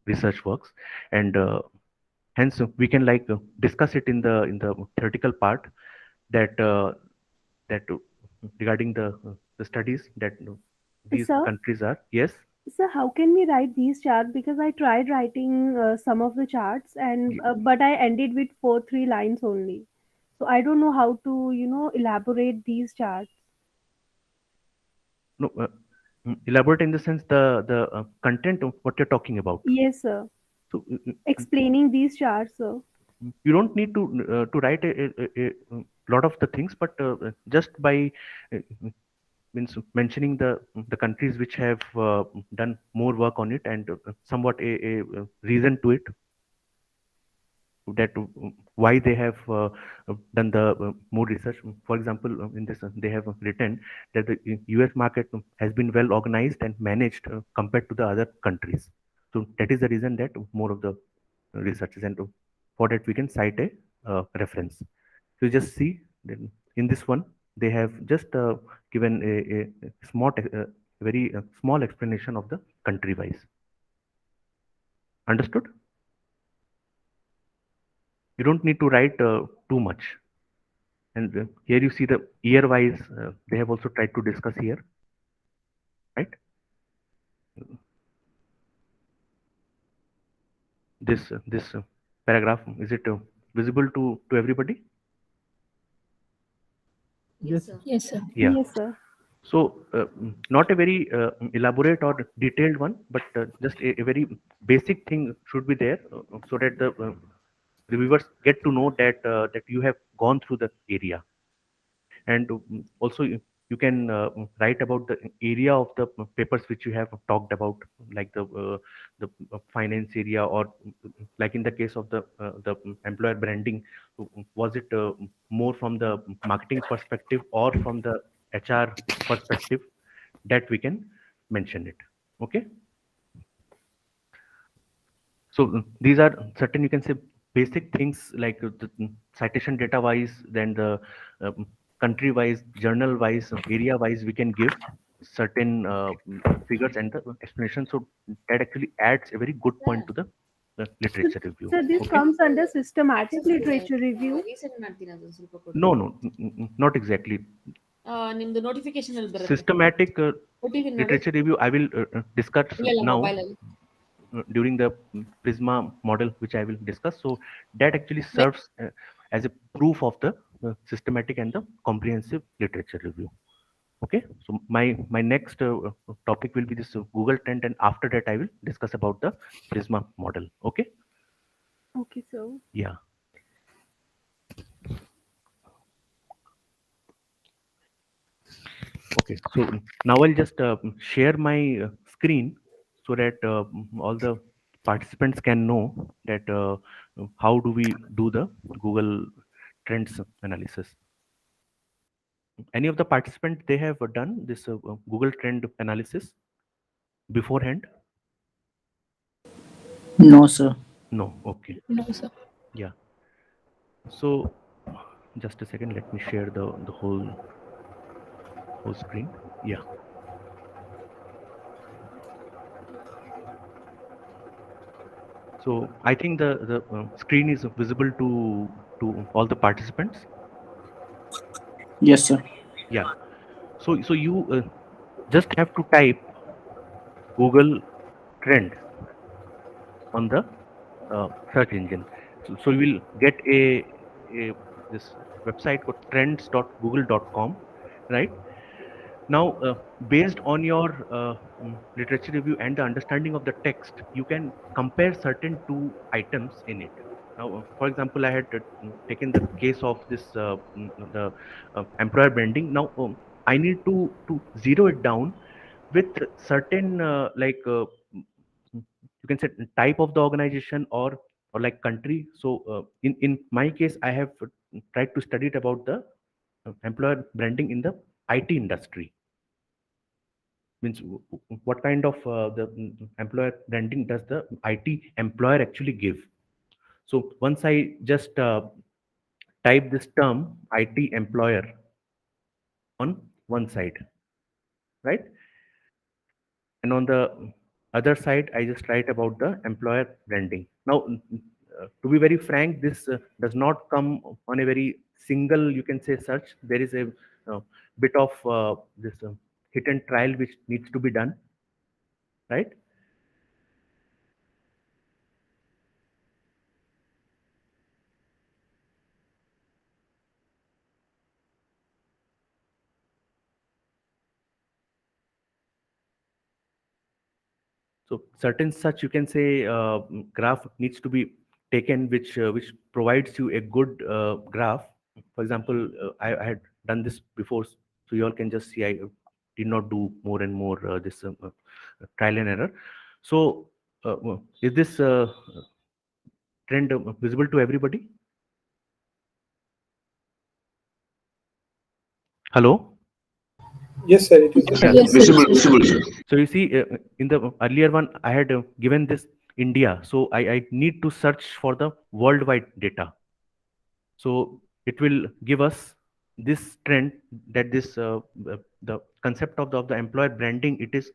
research works, and hence we can like discuss it in the theoretical part that that regarding the studies that these Sir? countries are. Yes. So how can we write these charts? Because I tried writing some of the charts, and but I ended with 4-3 lines only. So I don't know how to, elaborate these charts. No, elaborate in the sense the content of what you're talking about. Yes, sir. So Explaining these charts, sir. you don't need to write a lot of the things, but just by means mentioning the countries which have done more work on it and somewhat a reason to it, that why they have done the more research. For example, in this they have written that the US market has been well organized and managed compared to the other countries. So that is the reason that more of the researchers, and for that we can cite a reference. So you just see that in this one they have just given a small very small explanation of the country wise. Understood? You don't need to write too much. And here you see the year wise, they have also tried to discuss here, right? This paragraph, is it visible to everybody? Yes, sir. Yes, sir. Yeah. Yes, sir. So not a very elaborate or detailed one, but just a very basic thing should be there, so that the reviewers get to know that that you have gone through the area. And also you can write about the area of the papers which you have talked about, like the finance area, or like in the case of the employer branding, was it more from the marketing perspective or from the HR perspective, that we can mention it. Okay. So these are certain, you can say, basic things like the citation data wise, then the country wise, journal wise, area wise, we can give certain figures and the explanation. So that actually adds a very good point to the literature review. So this comes under systematic literature review. No, not exactly. ನಿಮ್ದು notification ಅಲ್ಲಿ ಬರುತ್ತೆ. Systematic literature review I will discuss now during the Prisma model, which I will discuss. So that actually serves as a proof of the systematic and the comprehensive literature review. Okay, so my next topic will be this Google Trend, and after that I will discuss about the Prisma model. Okay. Okay, so Yeah. Okay, so now I'll just share my screen so that all the participants can know that how do we do the Google Trends analysis. Any of the participants, they have done this Google Trend analysis beforehand? No, sir. No. Okay. No, sir. Yeah. So just a second, let me share the whole screen. Yeah. So I think the screen is visible to all the participants. Yes, sir. Yeah. So you just have to type Google Trend on the search engine. So you will get a this website called trends.google.com, right? Now, based on your literature review and the understanding of the text, you can compare certain two items in it. Now, for example, I had taken the case of this the employer branding. Now, I need to zero it down with certain you can say type of the organization or like country. So, in my case, I have tried to study it about the employer branding in the IT industry. Means what kind of the employer branding does the IT employer actually give. So once I just type this term IT employer on one side, right? And on the other side, I just write about the employer branding. Now, to be very frank, this does not come on a very single, you can say, search. There is a bit of this hit and trial which needs to be done, right? So certain such, you can say, graph needs to be taken which provides you a good graph. For example, I had done this before, so you all can just see I did not do more and more this trial and error. So is this trend visible to everybody? Hello? Yes, sir, it is Yeah. visible. Yes, sir. Visible, visible, sir. So you see, in the earlier one, I had given this India. So I need to search for the worldwide data. So it will give us this trend that this the concept of the employer branding, it is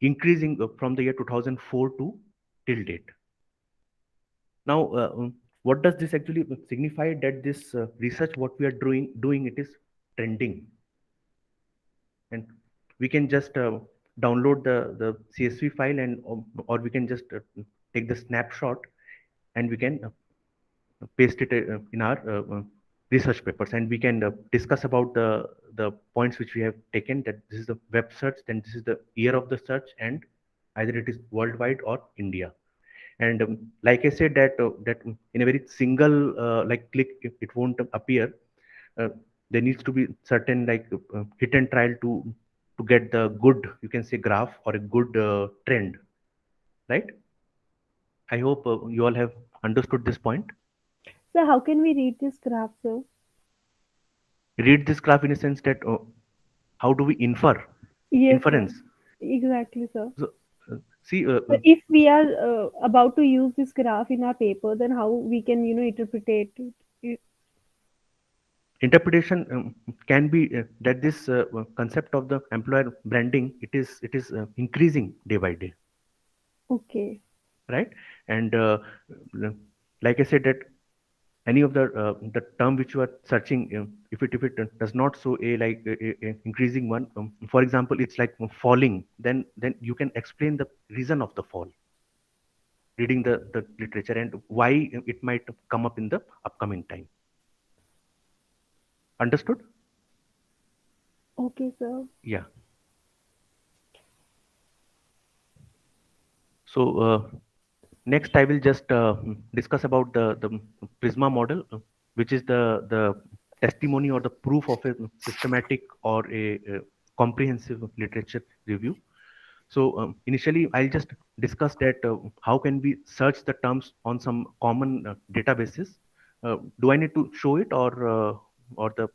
increasing from the year 2004 to till date. Now, what does this actually signify? That this research, what we are doing, it is trending, and we can just download the CSV file and or we can just take the snapshot and we can paste it in our research papers, and we can discuss about the points which we have taken, that this is the web search, then this is the year of the search, and either it is worldwide or India. And like I said that that in a very single like click it won't appear. uh, there needs to be certain like hit and trial to get the good, you can say, graph or a good trend, right? I hope you all have understood this point. so how can we read this graph, sir? Read this graph in a sense that how do we infer? Yes, sir. Inference. Exactly, sir. So see, So if we are about to use this graph in our paper, then how we can, interpret it? interpretation can be that this concept of the employer branding, it is increasing day by day, Okay. right? And like I said that any of the term which you are searching, if it does not show a like a increasing one, for example, it's like falling, then you can explain the reason of the fall, reading the literature and why it might come up in the upcoming time. Understood? Okay, sir. Yeah. So next, I will just discuss about the Prisma model, which is the testimony or the proof of a systematic or a comprehensive literature review. So initially, I'll just discuss that how can we search the terms on some common databases. Do I need to show it, or the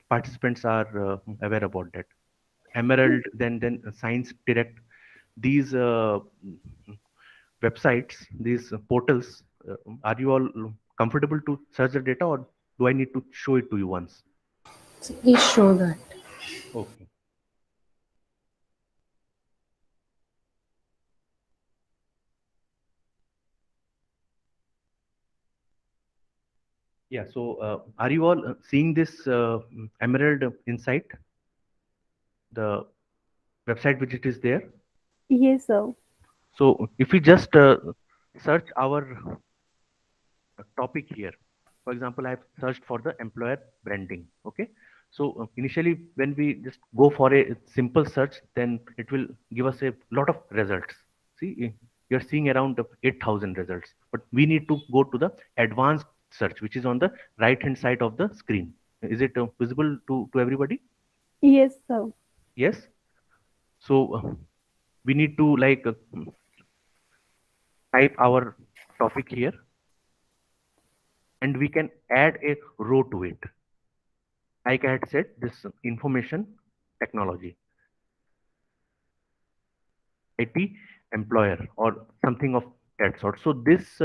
participants are aware about that? Emerald, then Science Direct, these websites, these portals. Are you all comfortable to search the data, or do I need to show it to you once? So please show that. Okay. Yeah, so are you all seeing this Emerald Insight, the website which it is there? Yes, sir. So if we just search our topic here, for example, I've searched for the employer branding. Okay. So initially, when we just go for a simple search, then it will give us a lot of results. See, you're seeing around 8,000 results, but we need to go to the advanced search, which is on the right hand side of the screen. Is it visible to everybody? Yes, sir. Yes. So we need to like type our topic here, and we can add a row to it. Like I had said, this information technology, IT employer, or something of that sort. So this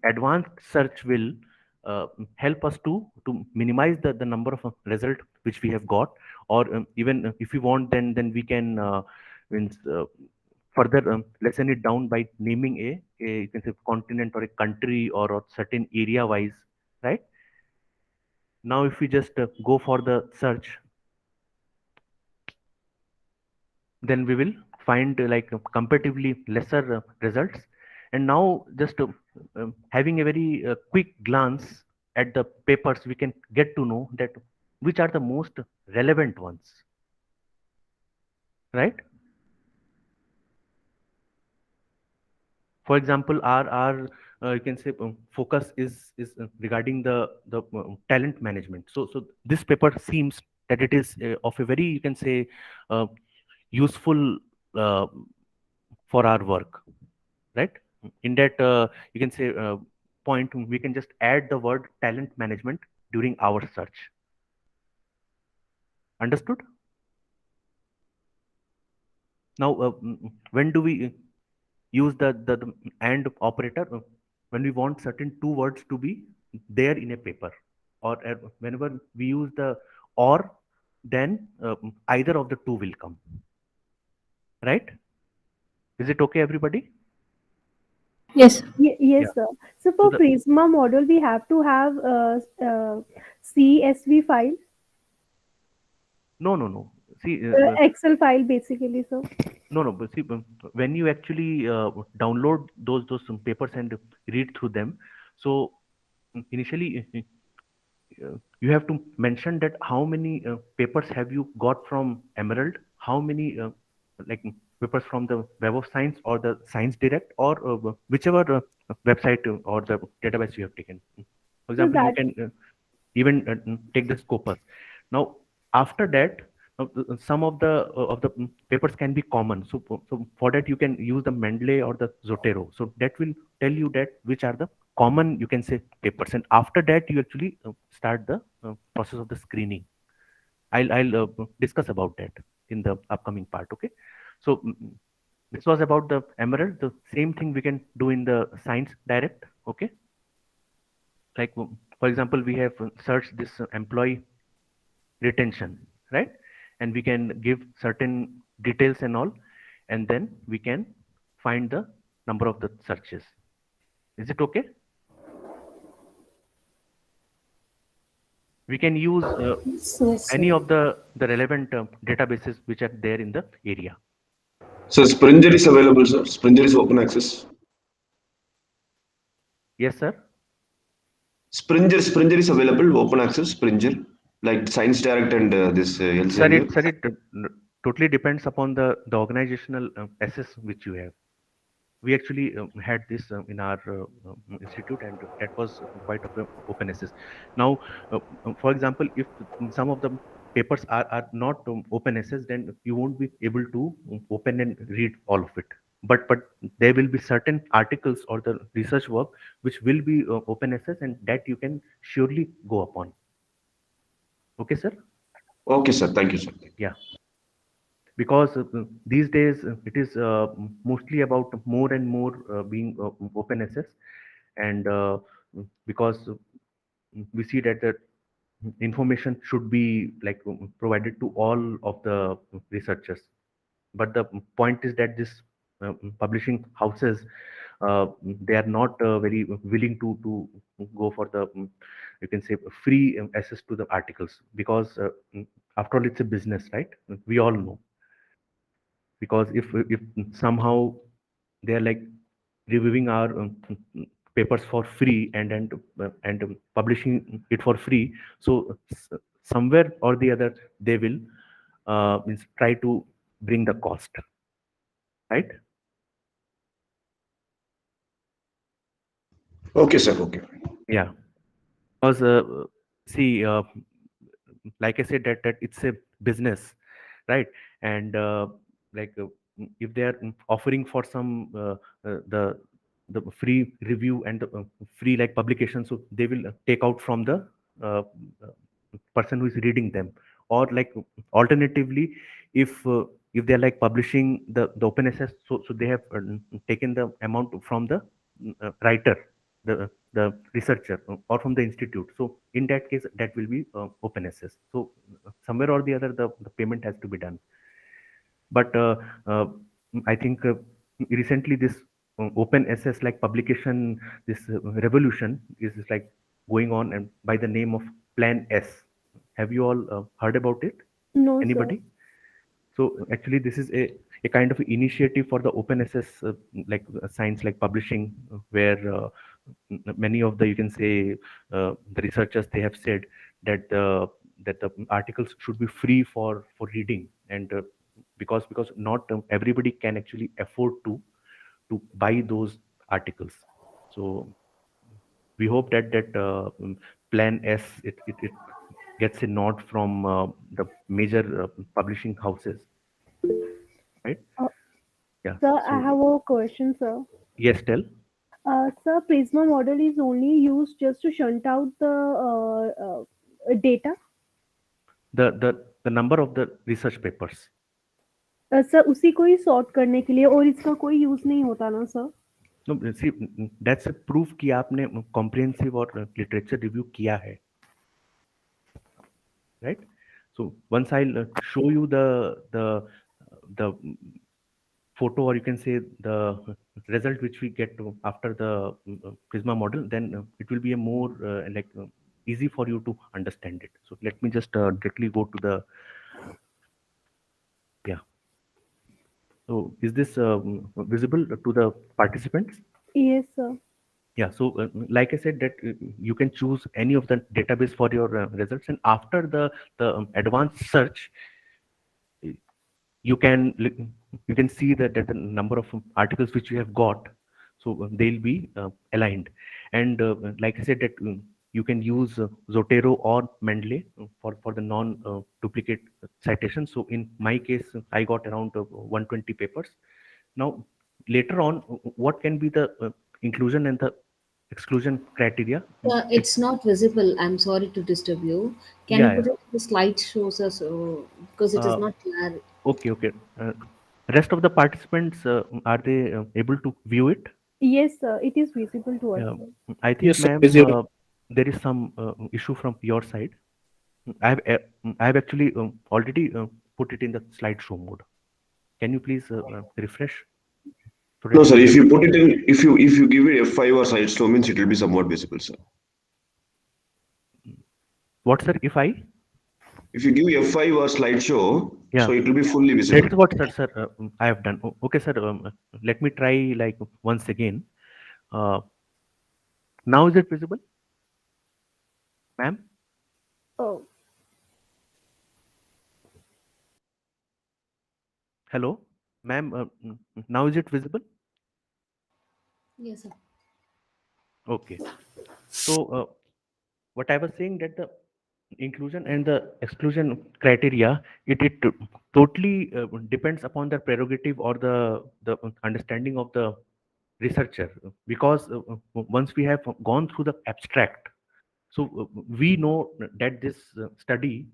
advanced search will help us to minimize the number of result which we have got, or even if we want, then we can means, further lessen it down by naming a you can say continent or a country, or certain area wise, right? Now if we just go for the search, then we will find like comparatively lesser results. And now just having a very quick glance at the papers, we can get to know that which are the most relevant ones, right? For example, our you can say focus is regarding the talent management. So this paper seems that it is of a very, you can say, useful uh, for our work, right? In that you can say point, we can just add the word talent management during our search. Understood? Now when do we use the and operator? When we want certain two words to be there in a paper, or whenever we use the or, then either of the two will come, right? Is it okay, everybody? Yes. Yes, Yeah. sir. So for the- Prisma model, we have to have CSV file, no. See, Excel file basically, sir. no. But see, when you actually download those papers and read through them, so initially you have to mention that how many papers have you got from Emerald, how many like papers from the Web of Science or the Science Direct, or whichever website or the database you have taken. For So example, you that can even take the Scopus. Now, after that, some of the papers can be common. So for that, you can use the Mendeley or the Zotero. So that will tell you that which are the common, you can say, papers. And after that, you actually start the process of the screening. I'll discuss about that in the upcoming part. Okay. So this was about the Emerald. The same thing we can do in the Science Direct. Okay. Like for example, we have searched this employee retention, right? And we can give certain details and all, and then we can find the number of the searches. Is it okay? We can use Yes, any of the relevant databases which are there in the area. So Springer is available, sir. Springer is open access. Yes, sir. Springer is available, open access, Springer. like Science Direct and this Sir, Elsevier? it totally depends upon the organizational SS which you have. We actually had this in our institute, and that was quite of open access. Now, for example, if some of the papers are not open access, then you won't be able to open and read all of it. But there will be certain articles or the research work which will be open access, and that you can surely go upon. Okay, sir? Okay, sir. Thank you, sir. Yeah. Because these days it is mostly about more and more being open access, and because we see that the information should be like provided to all of the researchers. But the point is that this publishing houses, they are not very willing to go for the you can say free access to the articles, because after all it's a business, right? We all know. Because if somehow they are like reviewing our papers for free and publishing it for free, so somewhere or the other they will means try to bring the cost, right? Okay, sir. Okay. Yeah, because see, like I said, that it's a business, right? And like if they are offering for some the free review and the free like publication, so they will take out from the uh, person who is reading them. Or like alternatively, if they're like publishing the open access, so they have taken the amount from the writer, the researcher, or from the institute. So in that case, that will be open access. So somewhere or the other, the payment has to be done. But uh, I think recently this open access like publication, this revolution is like going on, and by the name of Plan S. Have you all heard about it? No, sir. Anybody? So actually, this is a kind of initiative for the open access like science like publishing, where many of the you can say the researchers, they have said that that the articles should be free for reading, and because not everybody can actually afford to buy those articles. So we hope that Plan S, it gets a nod from the major publishing houses, right? Uh, Yeah. Sir, I So have a question, sir. yes, tell. Sir, Prisma model is only used just to shunt out the data. The number of the research papers. Sir उसी को ही sort करने के लिए, और इसका कोई use नहीं होता ना sir? No, see, that's a proof कि आपने comprehensive और literature review किया है, right? So once I'll show you the photo, or you can say the result which we get after the Prisma model, then it will be a more like easy for you to understand it. So let me just directly go to the yeah. So is this visible to the participants? Yes, sir. Yeah, so like I said, that you can choose any of the database for your results, and after the advanced search, you can see that the number of articles which you have got, so they'll be aligned. And like I said, that you can use Zotero or Mendeley for the non duplicate citation. So in my case, I got around 120 papers. Now later on, what can be the inclusion and the exclusion criteria? It's not visible. I'm sorry to disturb you. Can Yeah, you put it in the slide shows us because it is not clear. Okay. Rest of the participants, are they able to view it? Yes, sir. It is visible to us. Yeah, I think, Yes, sir, ma'am, visible. there is some issue from your side. I have actually already put it in the slideshow mode. Can you please refresh? So No, that sir. we If can- you put it in, if you give it F5 or slideshow, means it will be somewhat visible, sir. What, sir? If I? If you give F5 or slideshow, Yeah. so it will be fully That visible. is what, sir, I have done. Okay, sir. Let me try like once again. Now is it visible, ma'am? Oh, Hello, ma'am. Now is it visible? Yes, sir. Okay. So what I was saying that the inclusion and the exclusion criteria, it totally depends upon the prerogative or the understanding of the researcher, because once we have gone through the abstract, so we know that this study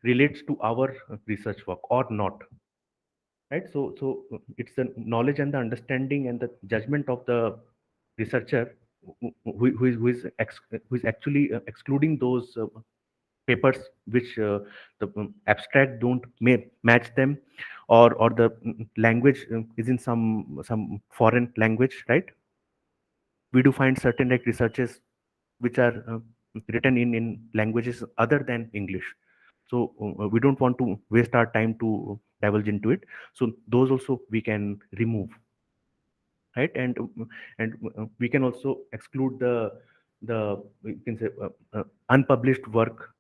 relates to our research work or not, right? So it's the knowledge and the understanding and the judgment of the researcher who is actually excluding those papers which the abstract don't match them, or the language is in some foreign language, right? We do find certain like researches which are written in languages other than English. So we don't want to waste our time to divulge into it. So those also we can remove, right? And we can also exclude the you can say unpublished work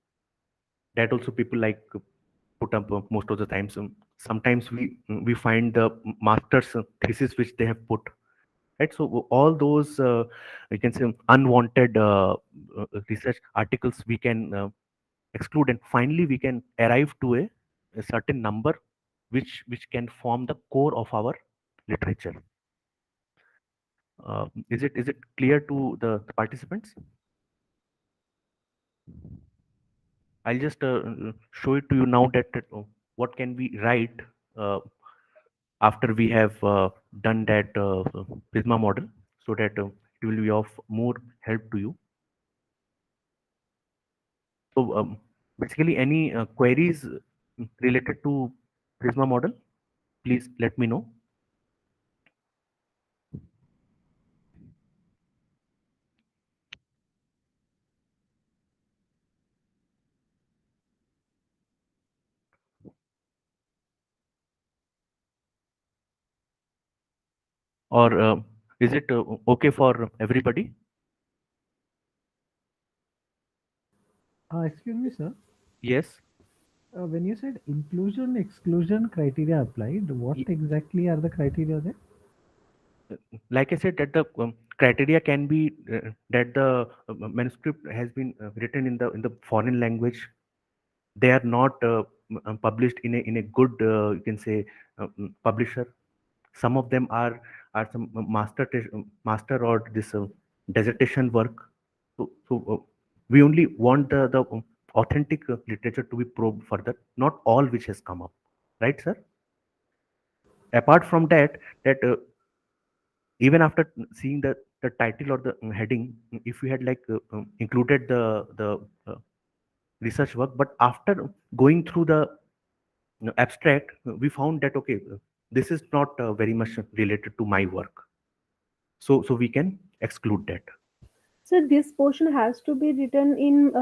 that also people like put up most of the time. So sometimes we find the master's thesis which they have put, right? So all those you can say unwanted research articles we can exclude, and finally we can arrive to a certain number which can form the core of our literature. Is it clear to the participants? I'll just show it to you now that what can we write uh, after we have done that Prisma model, so that it will be of more help to you. So basically, any queries related to Prisma model, please let me know. Or is it okay for everybody? Excuse me, sir. Yes. When you said inclusion exclusion criteria applied, what exactly are the criteria there? Like I said, that the criteria can be that the manuscript has been written in the foreign language. They are not published in a good you can say publisher. Some of them are some master or this dissertation work. So we only want the authentic literature to be probed further, not all which has come up, right, sir? Apart from that even after seeing the title or the heading, if we had like included the research work, but after going through the abstract, we found that okay, this is not very much related to my work, so we can exclude that. So this portion has to be written in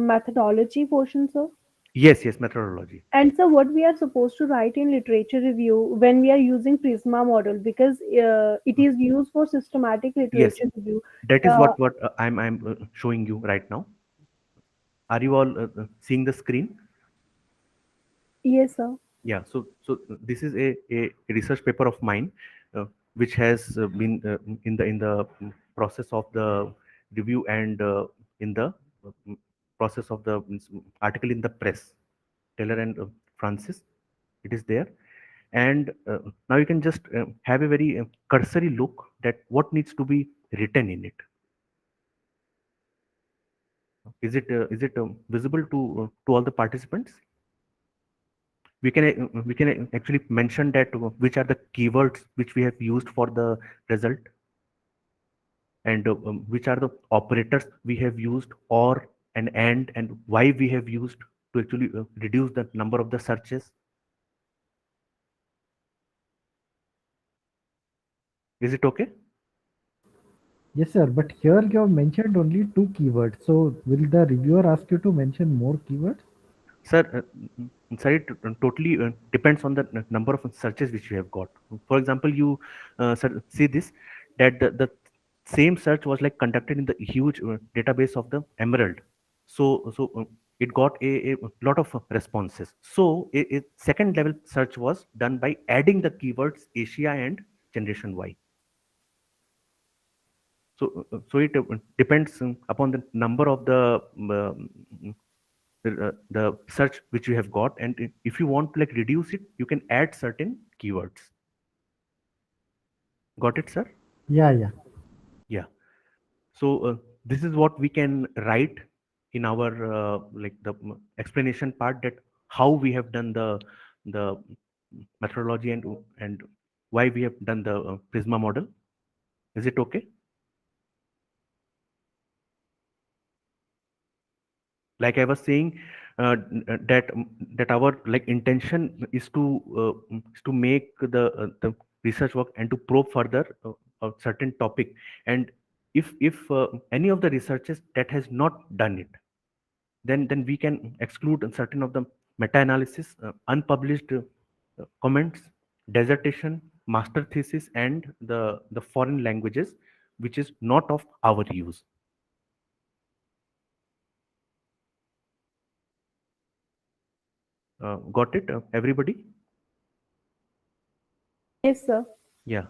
methodology portion, sir. Yes, methodology. And so what we are supposed to write in literature review when we are using Prisma model, because it is used for systematic Yes, literature review. that is Uh, what I'm showing you right now. Are you all seeing the screen? yes, sir. Yeah, so this is a research paper of mine, which has been in the process of the review, and in the process of the article in the press. Taylor and Francis, it is there, and now you can just have a very cursory look that what needs to be written in it. Is it visible to all the participants? We can actually mention that which are the keywords which we have used for the result, and which are the operators we have used, or and why we have used to actually reduce the number of the searches. Is it okay? Yes, sir. But here you have mentioned only 2 keywords. So will the reviewer ask you to mention more keywords? Sir, sir, it totally depends on the number of searches which you have got. For example, you sir, see this, that the same search was like conducted in the huge database of the Emerald. So it got a lot of responses. So a second level search was done by adding the keywords Asia and generation Y. So it depends upon the number of the search which you have got, and if you want to like reduce it, you can add certain keywords. Got it, sir? Yeah. Yeah. So this is what we can write in our like the explanation part, that how we have done the methodology and why we have done the Prisma model. Is it okay? Like I was saying, that our like intention is to make the research work and to probe further a certain topic. And if any of the researchers that has not done it, then we can exclude certain of the meta-analysis, unpublished comments, dissertation, master thesis, and the foreign languages which is not of our use. Got it, everybody? Yes, sir. Yeah.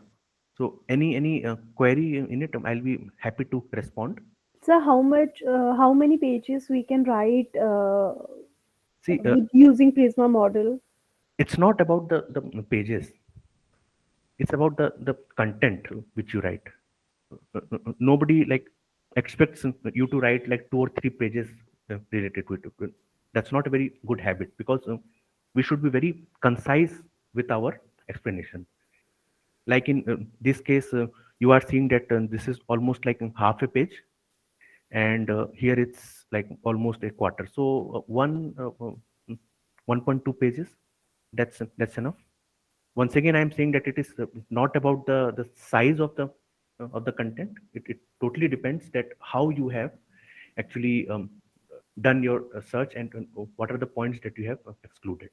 So any query in it, I'll be happy to respond. So how many pages we can write See, with using Prisma model? it's not about the pages. It's about the content which you write. Nobody like expects you to write like 2 or 3 pages related to it. That's not a very good habit, because we should be very concise with our explanation. Like in this case, you are seeing that this is almost like half a page, and here it's like almost a quarter. So 1.2 pages, that's enough. Once again, I'm saying that it is not about the size of the content. It totally depends that how you have actually done your search, and what are the points that you have excluded.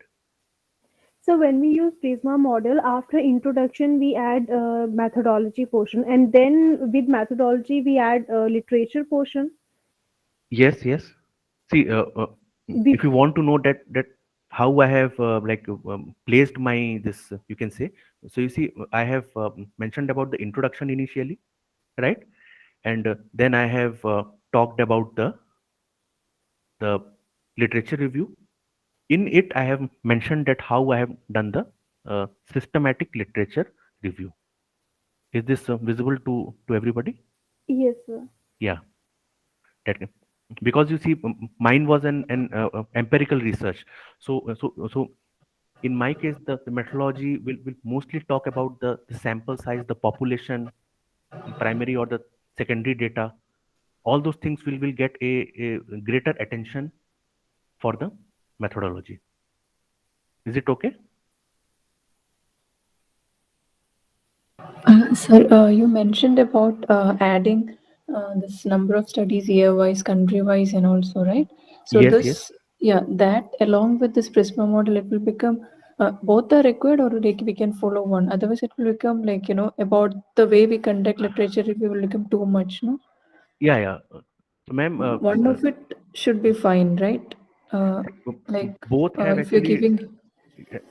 So when we use Prisma model, after introduction, we add methodology portion, and then with methodology, we add literature portion. Yes. See, if you want to know that how I have placed my this, you can say. So you see, I have mentioned about the introduction initially, right? And then I have talked about the literature review. In it, I have mentioned that how I have done the systematic literature review. Is this visible to everybody? Yes, sir. Yeah. That because you see, mine was an empirical research. So in my case, the methodology will mostly talk about the sample size, the population, primary or the secondary data. All those things will get a greater attention for the methodology. Is it okay? Sir, you mentioned about adding this number of studies year-wise, country-wise, and also, right? So Yes. that along with this Prisma model, it will become both are required, or like we can follow one. Otherwise, it will become like about the way we conduct literature review will become too much, no? Yeah. Ma'am, One of it should be fine, right? Like both have if you're actually giving.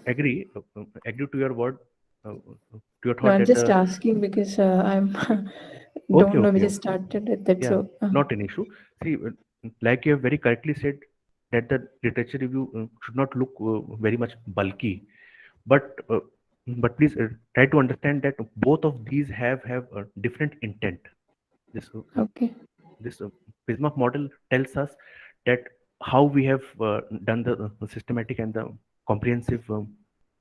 agree to your word, to your No, thought I'm that just asking because I'm don't know. We okay. just started with it, Yeah, so not an issue. See, like you have very correctly said, that the literature review should not look very much bulky, but please try to understand that both of these have different intent. okay. This Prisma model tells us that how we have done the systematic and the comprehensive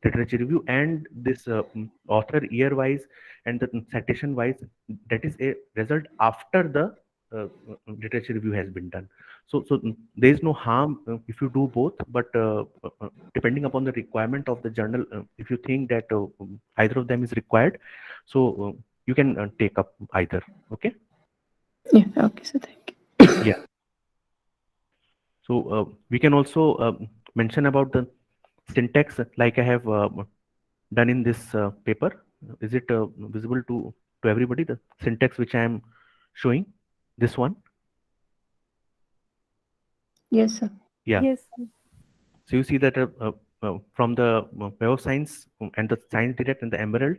literature review, and this author year wise and the citation wise, that is a result after the literature review has been done. So there is no harm if you do both, but depending upon the requirement of the journal, if you think that either of them is required, so you can take up either. Okay. Yeah. Okay. So thank you. Yeah. So we can also mention about the syntax, like I have done in this paper. Is it visible to everybody, the syntax which I am showing? This one? Yes, sir. Yeah. Yes, sir. So you see that from the bioscience and the science direct and the emerald.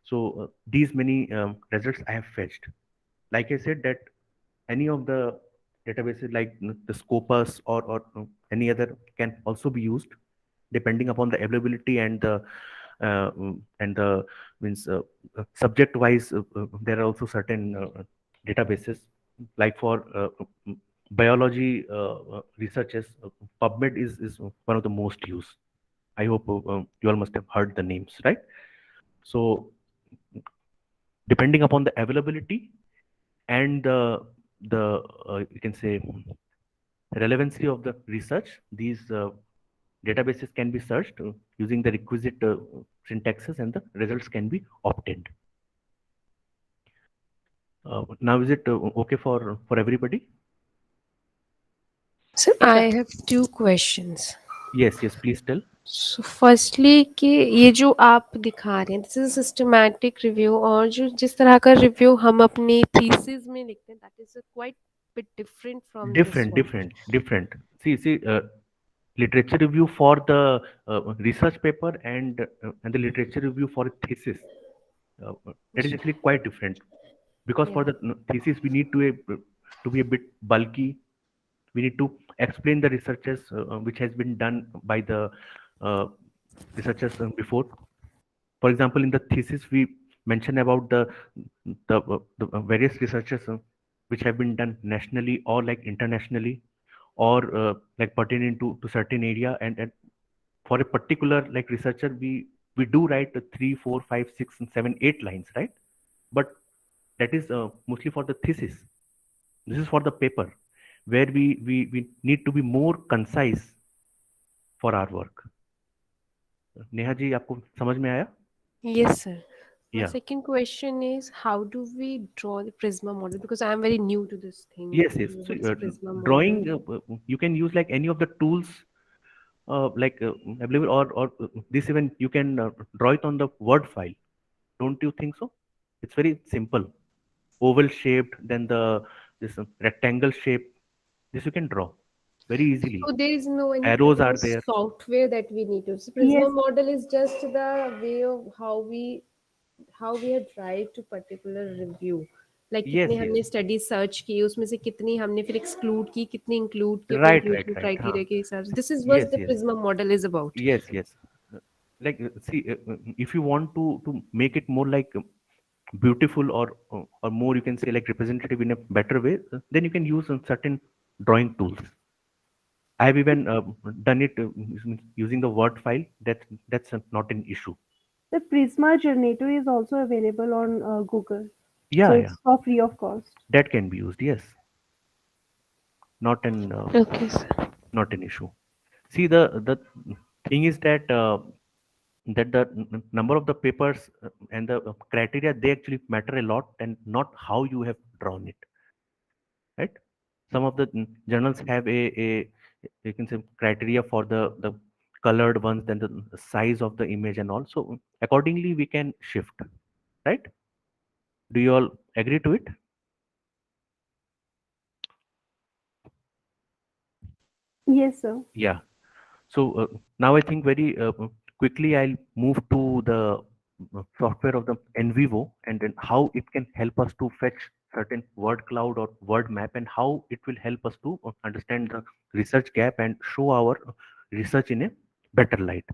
So these many results I have fetched. Like I said, that any of the databases like the Scopus or any other can also be used depending upon the availability and the means subject wise. There are also certain databases like for biology researches. PubMed is one of the most used. I hope you all must have heard the names, right? So depending upon the availability and the you can say relevancy of the research, these databases can be searched using the requisite syntaxes, and the results can be obtained. Now, is it okay for everybody? So I have two questions. Yes, yes, please tell. So firstly कि ये जो आप दिखा रहे हैं this is systematic review और जो जिस तरह का रिव्यू हम अपनी थीसिस में लिखते हैं that is quite bit different from this one. Different. See, literature review for the research paper and the literature review for a thesis. That is actually quite different, because for Yeah. the thesis we need to be a bit bulky. We need to explain the researches which has been done by the uh, researchers before. For example, in the thesis we mention about the various researches which have been done nationally or like internationally, or like pertaining to certain area, and for a particular like researcher we do write the 3, 4, 5, 6, and 7, 8 lines, right? But that is mostly for the thesis. This is for the paper where we need to be more concise for our work. Neha ji, आपको समझ में आया? Yes, sir. My Yeah. second question is how do we draw the Prisma model? Because I am very new to this thing. Yes. So, What's Prisma drawing, model? you can use like any of the tools like available, or this even you can draw it on the Word file. Don't you think so? It's very simple. Oval shaped, then this rectangle shape. This you can draw very easily. So there is no any Arrows are particular there. software that we need to. So Prisma Yes, model is just the way of how we have tried to particular review. Like Yes, कितने yes. हमने study search की उसमें से कितनी हमने फिर exclude की कितनी इंक्लूड की Right. Conclusion Huh. क्राइटेरिया के हिसाब से this is Yes, what the yes. Prisma model is about. Yes. Like see, if you want to make it more like beautiful, or more, you can say, like representative in a better way, then you can use certain drawing tools. I have even done it using the Word file. That's not an issue. the Prisma Generator is also available on Google, so Yeah. it's for free of cost. That can be used. Yes. Not an Okay, sir. not an issue. See, the thing is that that the number of the papers and the criteria, they actually matter a lot, and not how you have drawn it, right? Some of the journals have a you can say criteria for the colored ones, then the size of the image and all. So accordingly we can shift, right? Do you all agree to it? Yes, sir. Yeah. So now I think very quickly I'll move to the software of the NVivo, and then how it can help us to fetch certain word cloud or word map, and how it will help us to understand the research gap and show our research in a better light.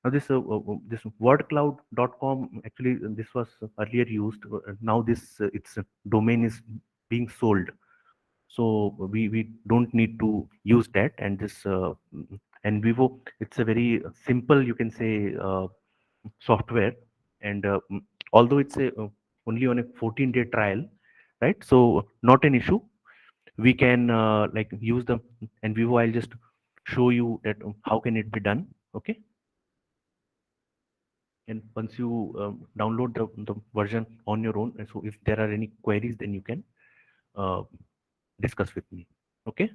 Now this wordcloud.com, actually this was earlier used. Now this its domain is being sold, so we don't need to use that. And this NVivo, it's a very simple, you can say, software. And although it's only on a 14-day trial, right? So not an issue. We can like use the NVivo. I'll just show you that how can it be done. Okay. And once you download the version on your own, and so if there are any queries, then you can uh, discuss with me. Okay.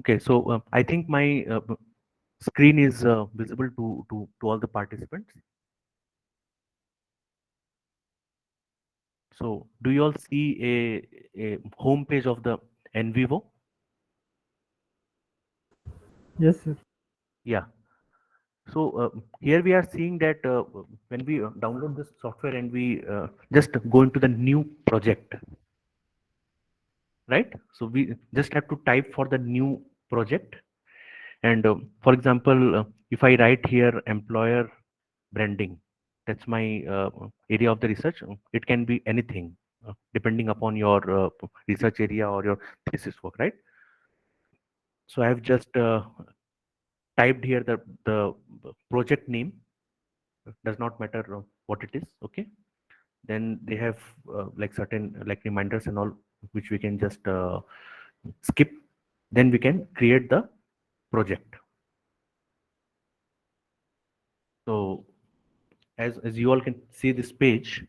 Okay, so I think my screen is visible to all the participants. So do you all see a home page of the NVivo? Yes, sir. Yeah. So here we are seeing that when we download this software and we just go into the new project, right? So we just have to type for the new project. And for example, if I write here employer branding, that's my area of the research. It can be anything depending upon your research area or your thesis work, right? So I have just typed here the project name. Does not matter what it is. Okay. Then they have like certain like reminders and all, which we can just skip. Then we can create the project. So as you all can see this page,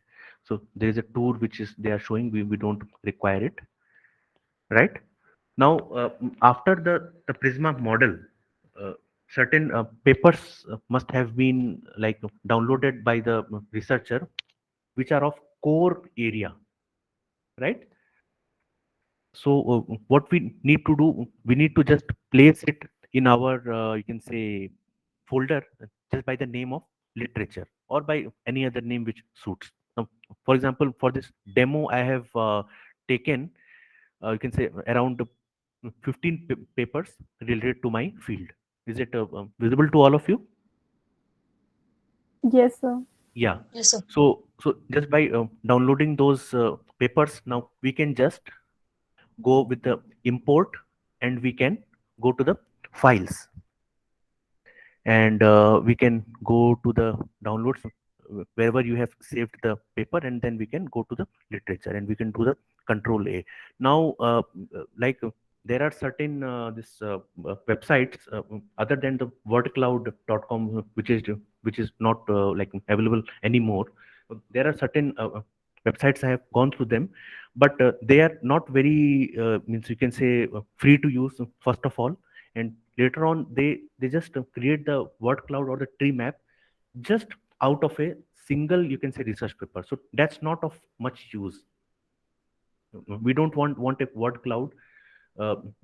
so there is a tour which is they are showing. We don't require it, right? Now after the Prisma model, certain papers must have been like downloaded by the researcher, which are of core area, right? So what we need to do, we need to just place it in our you can say folder just by the name of literature or by any other name which suits. Now, for example, for this demo I have taken you can say around 15 papers related to my field. Is it visible to all of you? Yes, sir. Yeah. Yes, sir. So just by downloading those papers, now we can just go with the import and we can go to the files and we can go to the downloads wherever you have saved the paper, and then we can go to the literature and we can do the control A. Now like there are certain this websites other than the wordcloud.com which is not like available anymore. There are certain websites I have gone through them, but they are not very means you can say free to use first of all, and later on they just create the word cloud or the tree map just out of a single you can say research paper. So that's not of much use. We don't want a word cloud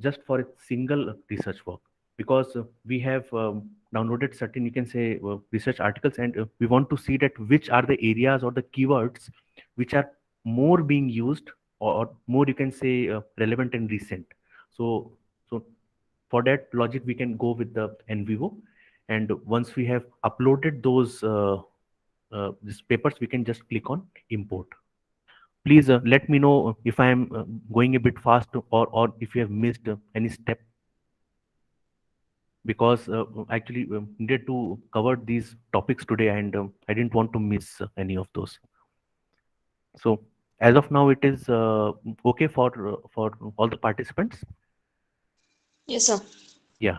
just for a single research work, because we have downloaded certain you can say research articles, and we want to see that which are the areas or the keywords which are more being used, or more you can say relevant and recent. So for that logic we can go with the NVivo, and once we have uploaded those these papers, we can just click on import. Please let me know if I am going a bit fast, or if you have missed any step, because actually needed to cover these topics today, and I didn't want to miss any of those. So as of now it is okay for all the participants. Yes, sir. Yeah.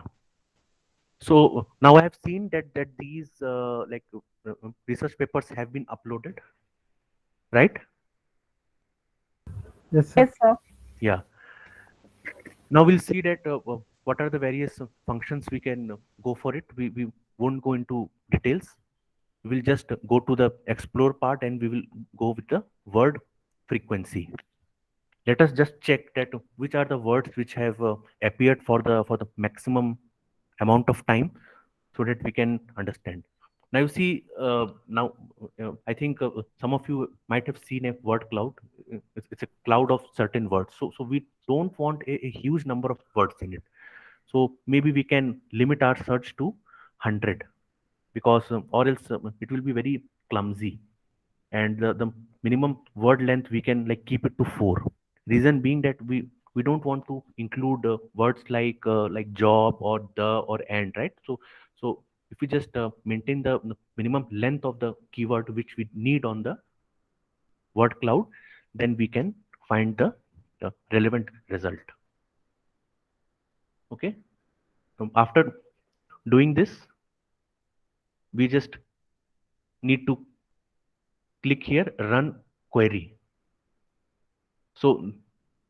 So now I have seen that these like research papers have been uploaded, right? Yes, sir. Yes, sir. Yeah. Now we'll see that what are the various functions we can go for it. We won't go into details. We'll just go to the explore part and we will go with the word frequency. Let us just check that which are the words which have appeared for the maximum amount of time, so that we can understand. Now you see I think some of you might have seen a word cloud. It's a cloud of certain words. So we don't want a huge number of words in it. So maybe we can limit our search to 100, because or else it will be very clumsy, and the minimum word length we can like keep it to 4. Reason being that we don't want to include words like job or the or and, right? So if we just maintain the minimum length of the keyword which we need on the word cloud, then we can find the relevant result. Okay. After doing this, we just need to click here run query. So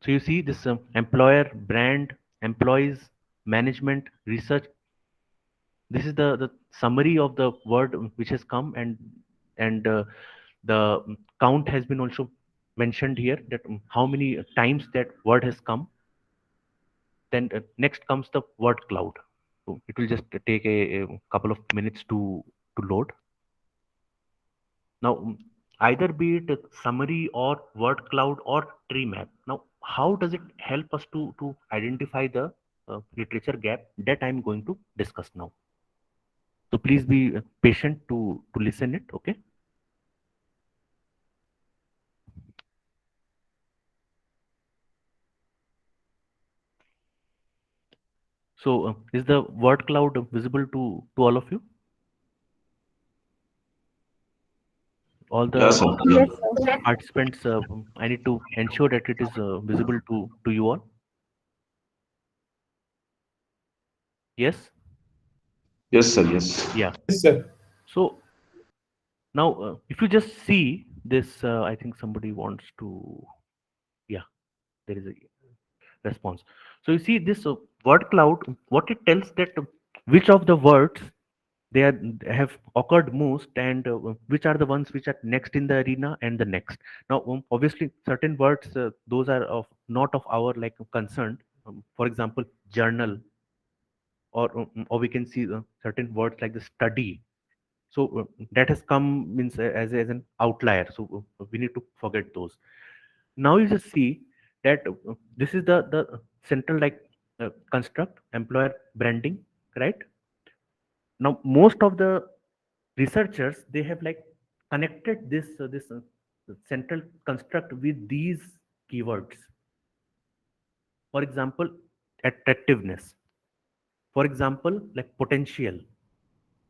you see this employer, brand, employees, management, research. This is the summary of the word which has come, and the count has been also mentioned here, that how many times that word has come. Then next comes the word cloud. So it will just take a couple of minutes to load. Now, either be it a summary or word cloud or tree map. Now, how does it help us to identify the literature gap? That I'm going to discuss now. So please be patient to listen it. Okay. So is the word cloud visible to all of you? All the Yes, sir. Yes, sir. participants, I need to ensure that it is visible to you all. Yes. Yes, sir. Yes. Yeah. Yes, sir. So now, if you just see this, I think somebody wants to. Yeah, there is a response. So you see this word cloud. What it tells that which of the words have occurred most, and which are the ones which are next in the arena and the next. Now, obviously, certain words those are of not of our like concern. For example, journal, or we can see certain words like the study. So that has come means as an outlier. So we need to forget those. Now you just see that this is the central like construct employer branding, right? Now most of the researchers, they have like connected this central construct with these keywords. For example, attractiveness. For example, like potential.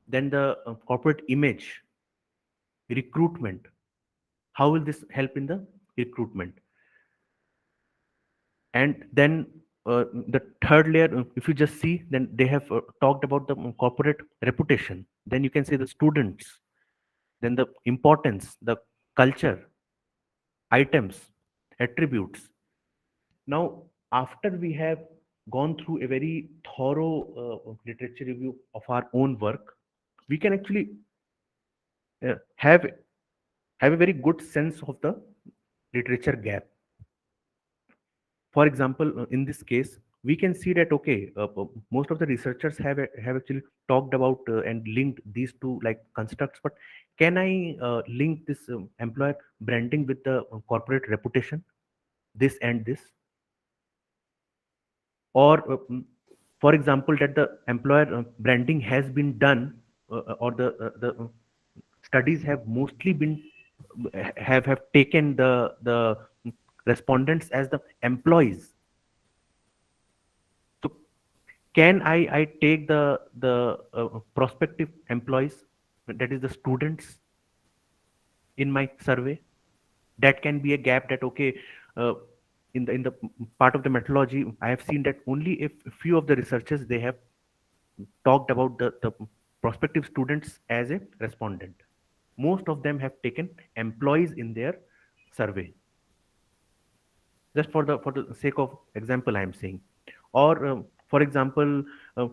Then the corporate image, recruitment. How will this help in the recruitment? And then the third layer, if you just see, then they have talked about the corporate reputation. Then you can say the students, then the importance, the culture, items, attributes. Now, after we have gone through a very thorough literature review of our own work, we can actually have a very good sense of the literature gap. For example, in this case, we can see that okay, most of the researchers have actually talked about and linked these two like constructs. But can I link this employer branding with the corporate reputation, this and this? Or for example, that the employer branding has been done, or the studies have mostly been have taken the respondents as the employees. So can I take the prospective employees, that is the students, in my survey? That can be a gap. That okay, in the part of the methodology, I have seen that only if a few of the researchers, they have talked about the prospective students as a respondent. Most of them have taken employees in their survey. Just for the sake of example, I am saying. Or for example,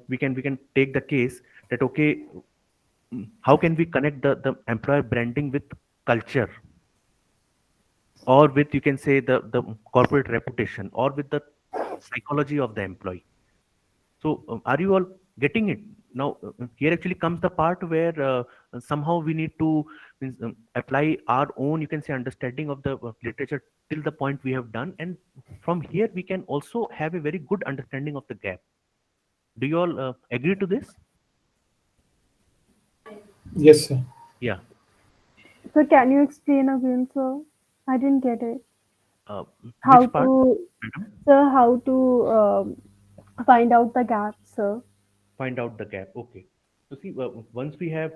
we can take the case that okay, how can we connect the employer branding with culture, or with, you can say, the corporate reputation, or with the psychology of the employee? So are you all getting it now? Here actually comes the part where somehow we need to means, apply our own, you can say, understanding of the literature till the point we have done, and from here we can also have a very good understanding of the gap. Do you all agree to this? Yes, sir. Yeah. So can you explain again, sir? I didn't get it. How Which part, to, madam? sir, how to find out the gap, sir? Find out the gap. Okay. So see, once we have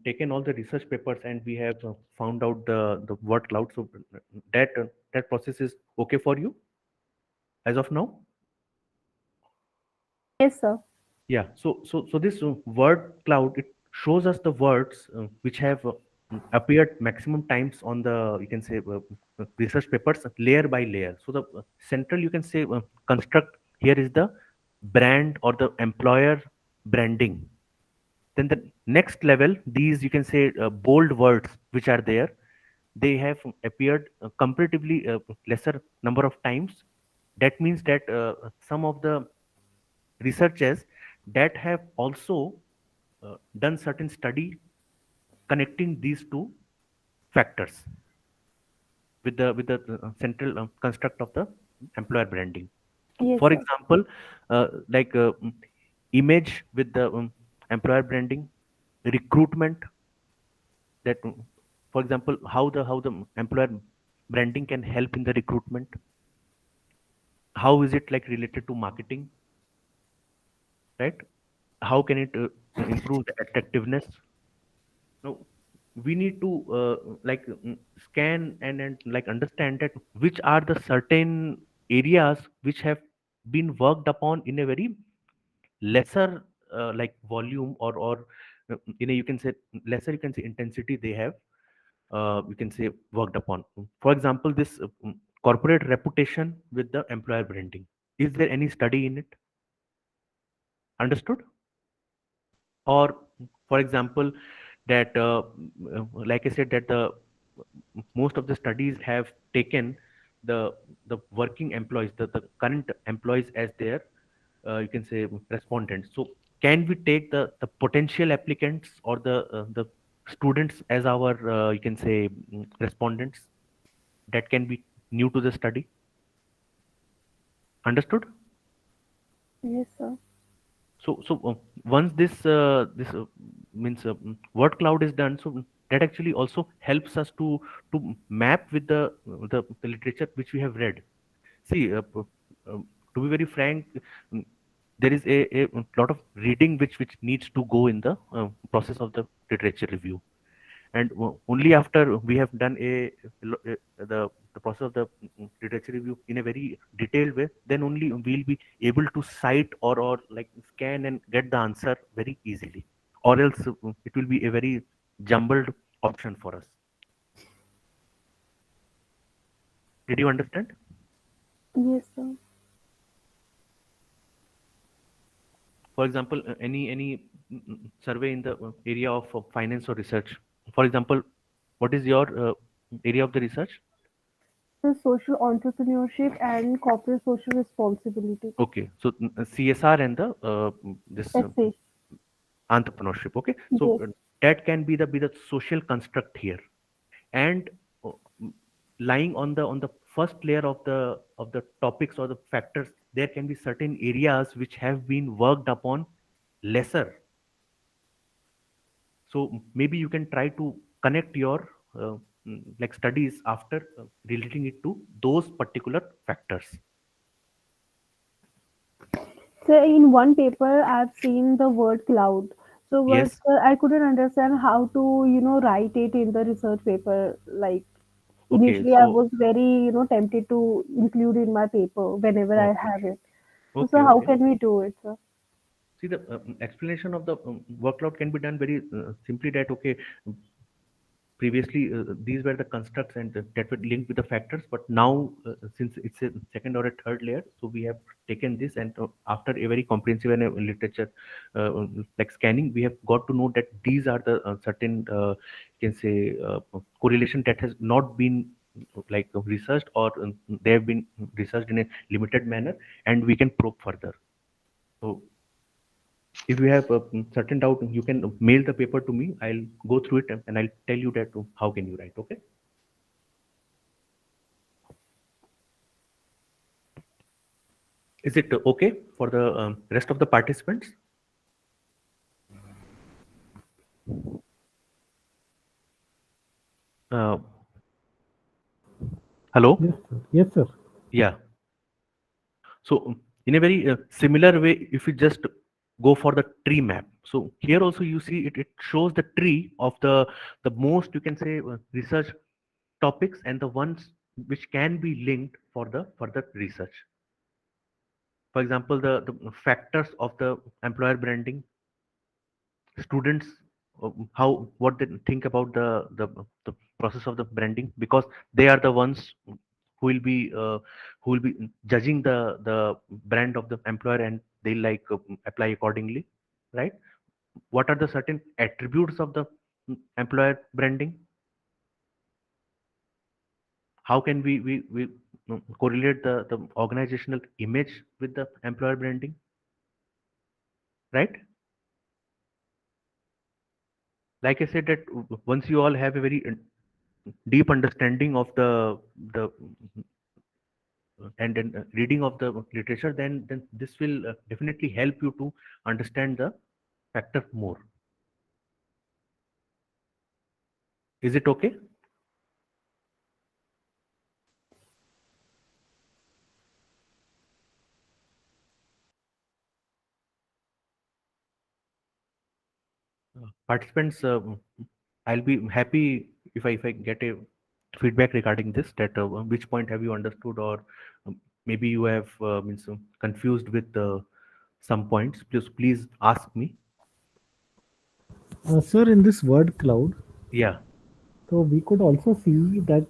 taken all the research papers and we have found out the word cloud, so that process is okay for you as of now? Yes, sir. Yeah. So this word cloud, it shows us the words which have appeared maximum times on the, you can say, research papers layer by layer. So the central, you can say, construct here is the brand or the employer branding, then the next level, these you can say bold words which are there, they have appeared comparatively lesser number of times. That means that some of the researchers that have also done certain study connecting these two factors with the central construct of the employer branding. Yes, For sir. example, like image with the employer branding, recruitment, that for example how the employer branding can help in the recruitment, how is it like related to marketing, right? How can it improve the attractiveness? Now we need to like scan and like understand that which are the certain areas which have been worked upon in a very lesser like volume or in a you can say lesser you can say intensity they have you can say worked upon. For example, this corporate reputation with the employer branding, is there any study in it? Understood? Or for example, that like I said that the most of the studies have taken the working employees, the current employees as their you can say respondents. So can we take the potential applicants or the students as our you can say respondents? That can be new to the study. Understood? Yes, sir. So once this means word cloud is done, so that actually also helps us to map with the literature which we have read. See, to be very frank, mm, there is a lot of reading which needs to go in the process of the literature review, and only after we have done the process of the literature review in a very detailed way, then only we'll be able to cite or like scan and get the answer very easily, or else it will be a very jumbled option for us. Did you understand? Yes, sir. For example, any survey in the area of finance or research. For example, what is your area of the research? The social entrepreneurship and corporate social responsibility. Okay, so CSR and the this Essay. entrepreneurship. Okay, so Yes. that can be the social construct here, and uh, lying on the first layer of the topics or the factors, there can be certain areas which have been worked upon lesser. So maybe you can try to connect your like studies after relating it to those particular factors. So in one paper, I've seen the word cloud. So, but Yes. I couldn't understand how to, write it in the research paper. Like Okay. initially, I So was very, tempted to include in my paper whenever I okay. have it. So, Okay. how Okay. can we do it, sir? See, the explanation of the workload can be done very simply that, okay, previously these were the constructs and that were linked with the factors, but now since it's a second or a third layer, so we have taken this and after a very comprehensive and literature like scanning, we have got to know that these are the certain, you can say, correlation that has not been like researched or they have been researched in a limited manner, and we can probe further. So if you have a certain doubt, you can mail the paper to me. I'll go through it and I'll tell you that how can you write. Okay. Is it okay for the rest of the participants? Uh, hello. Yes, sir. Yes, sir. Yeah. So in a very similar way, if you just go for the tree map, so here also you see it shows the tree of the most you can say research topics and the ones which can be linked for the further research. For example, the factors of the employer branding, students, how what they think about the process of the branding, because they are the ones who will be who will be judging the brand of the employer, and they like apply accordingly, right? What are the certain attributes of the employer branding? How can we correlate the organizational image with the employer branding, right? Like I said, that once you all have a very deep understanding of the and reading of the literature, then this will definitely help you to understand the factor more. Is it okay? Participants, I'll be happy if I get a feedback regarding this, that which point have you understood, or maybe you have means confused with some points. Please ask me. Sir, in this word cloud, Yeah. so we could also see that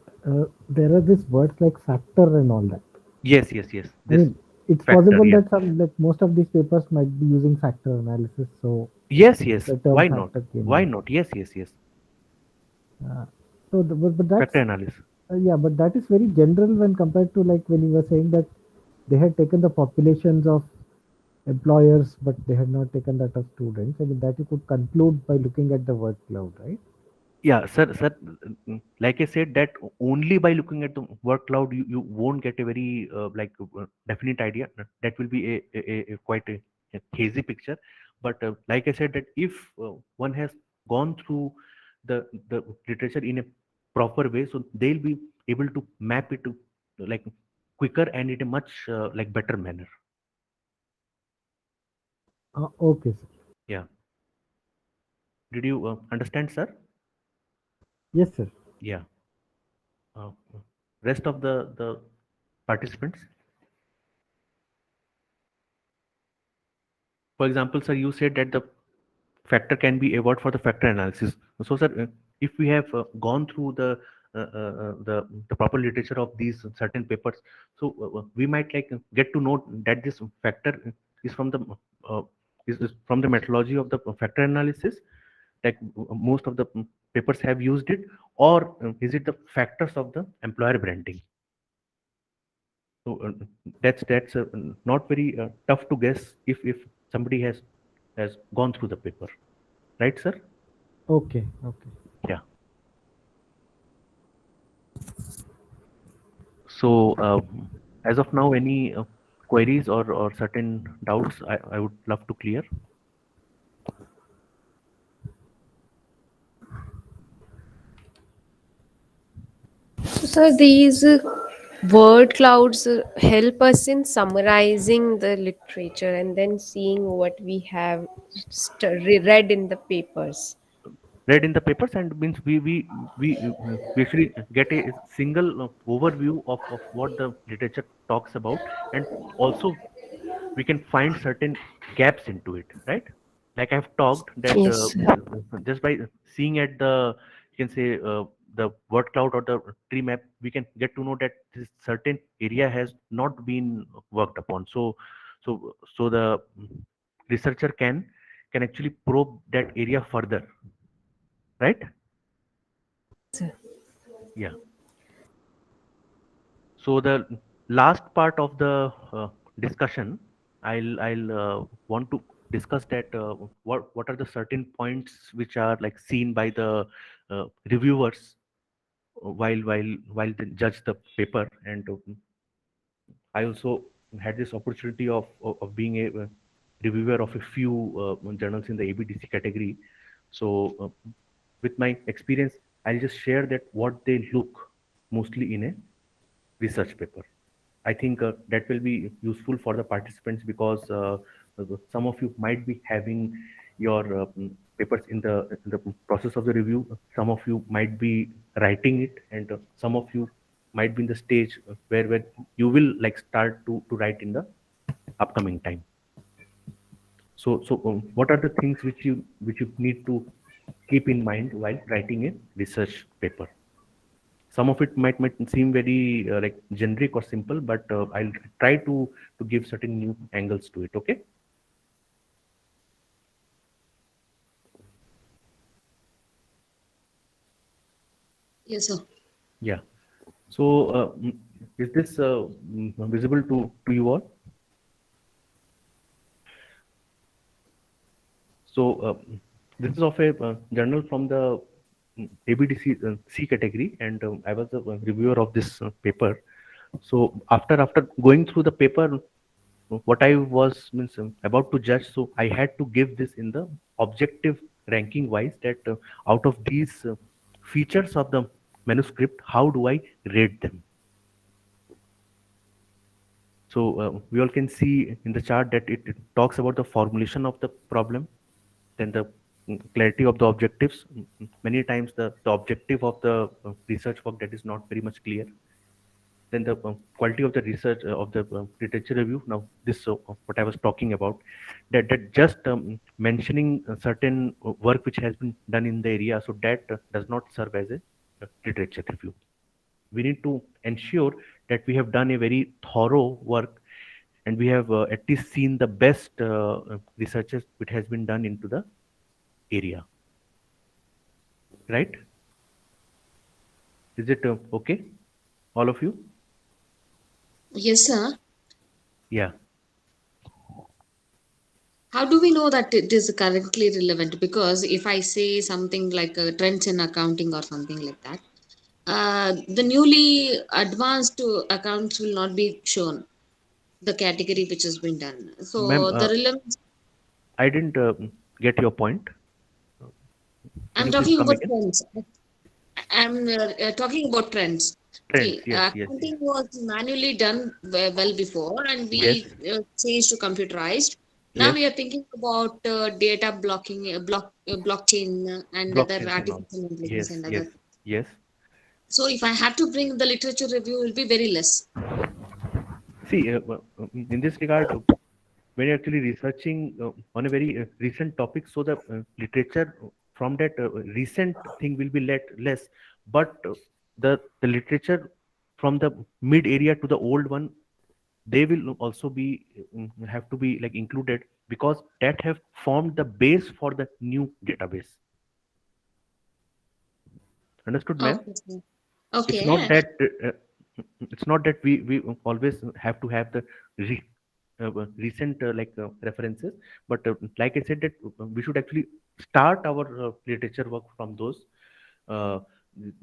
there are these words like factor and all that. Yes. I This mean, it's factor, possible yeah. that some, like most of these papers might be using factor analysis. So Yes. the term Why not? factor came Why in. not? Yes. So, but that's Factor analysis. yeah, but that is very general when compared to like when you were saying that they had taken the populations of employers, but they had not taken that of students. I mean, that you could conclude by looking at the word cloud, right? Yeah, sir. Like I said, that only by looking at the word cloud, you won't get a very definite idea. That will be a quite a hazy picture. But like I said, that if one has gone through the literature in a proper way, so they'll be able to map it to like quicker and in a much like better manner. Okay, sir. Yeah. Did you understand, sir? Yes, sir. Yeah. Uh, Rest of the participants. For example, sir, you said that the factor can be a word for the factor analysis. So, sir, if we have gone through the proper literature of these certain papers, so we might like get to know that this factor is from the uh, is from the methodology of the factor analysis. Like most of the papers have used it, or is it the factors of the employer branding? So that's not very tough to guess if somebody has gone through the paper, right, sir? Okay. Yeah. So as of now, any queries or certain doubts I would love to clear. So these word clouds help us in summarizing the literature and then seeing what we have read in the papers. Read in the papers, and means we actually get a single overview of what the literature talks about, and also we can find certain gaps into it, right? Like I've talked that Yes. just by seeing at the, you can say, the word cloud or the tree map, we can get to know that this certain area has not been worked upon. So the researcher can actually probe that area further, right? Yeah. So the last part of the discussion, I'll want to discuss that what are the certain points which are like seen by the reviewers while they judge the paper, and I also had this opportunity of being a reviewer of a few journals in the ABDC category. So with my experience, I'll just share that what they look mostly in a research paper. I think that will be useful for the participants, because some of you might be having your papers in the process of the review. Some of you might be writing it, and some of you might be in the stage where you will like start to write in the upcoming time. So what are the things which you need to keep in mind while writing a research paper? Some of it might seem very like generic or simple, but I'll try to give certain new angles to it. Okay. Yes, sir. Yeah. So is this visible to you all? So this is of a journal from the ABDC C category, and I was the reviewer of this paper. So after going through the paper, what I was about to judge, so I had to give this in the objective ranking wise, that out of these features of the manuscript, how do I rate them? So we all can see in the chart that it talks about the formulation of the problem, then the clarity of the objectives. Many times the objective of the research work, that is not very much clear. Then the quality of the research of the literature review. Now this what I was talking about, that just mentioning certain work which has been done in the area, so that does not serve as a literature review. We need to ensure that we have done a very thorough work, and we have at least seen the best researches which has been done into the area, right? Is it okay, all of you? Yes, sir. Yeah. How do we know that it is currently relevant? Because if I say something like trends in accounting or something like that, the newly advanced accounts will not be shown, the category which has been done. Ma'am, So the relevance, I didn't get your point. Can I'm you please talking come about again? trends. I'm Trends, talking about trends. yes, See, yes, yes. accounting was manually done well before, and Yes, we changed to computerized. Now yes, we are thinking about data blocking, blockchain, and other blockchains and all. artificial intelligence Yes, and yes, other. yes. So if I have to bring the literature review, it will be very less. See, in this regard, when you're actually researching on a very recent topic, so the literature from that recent thing will be less, but the literature from the mid area to the old one, they will also be have to be like included, because that have formed the base for the new database. Understood, ma'am? Okay, sir. It's not Okay. that it's not that we always have to have the recent references, but like I said, that we should actually start our literature work from those uh,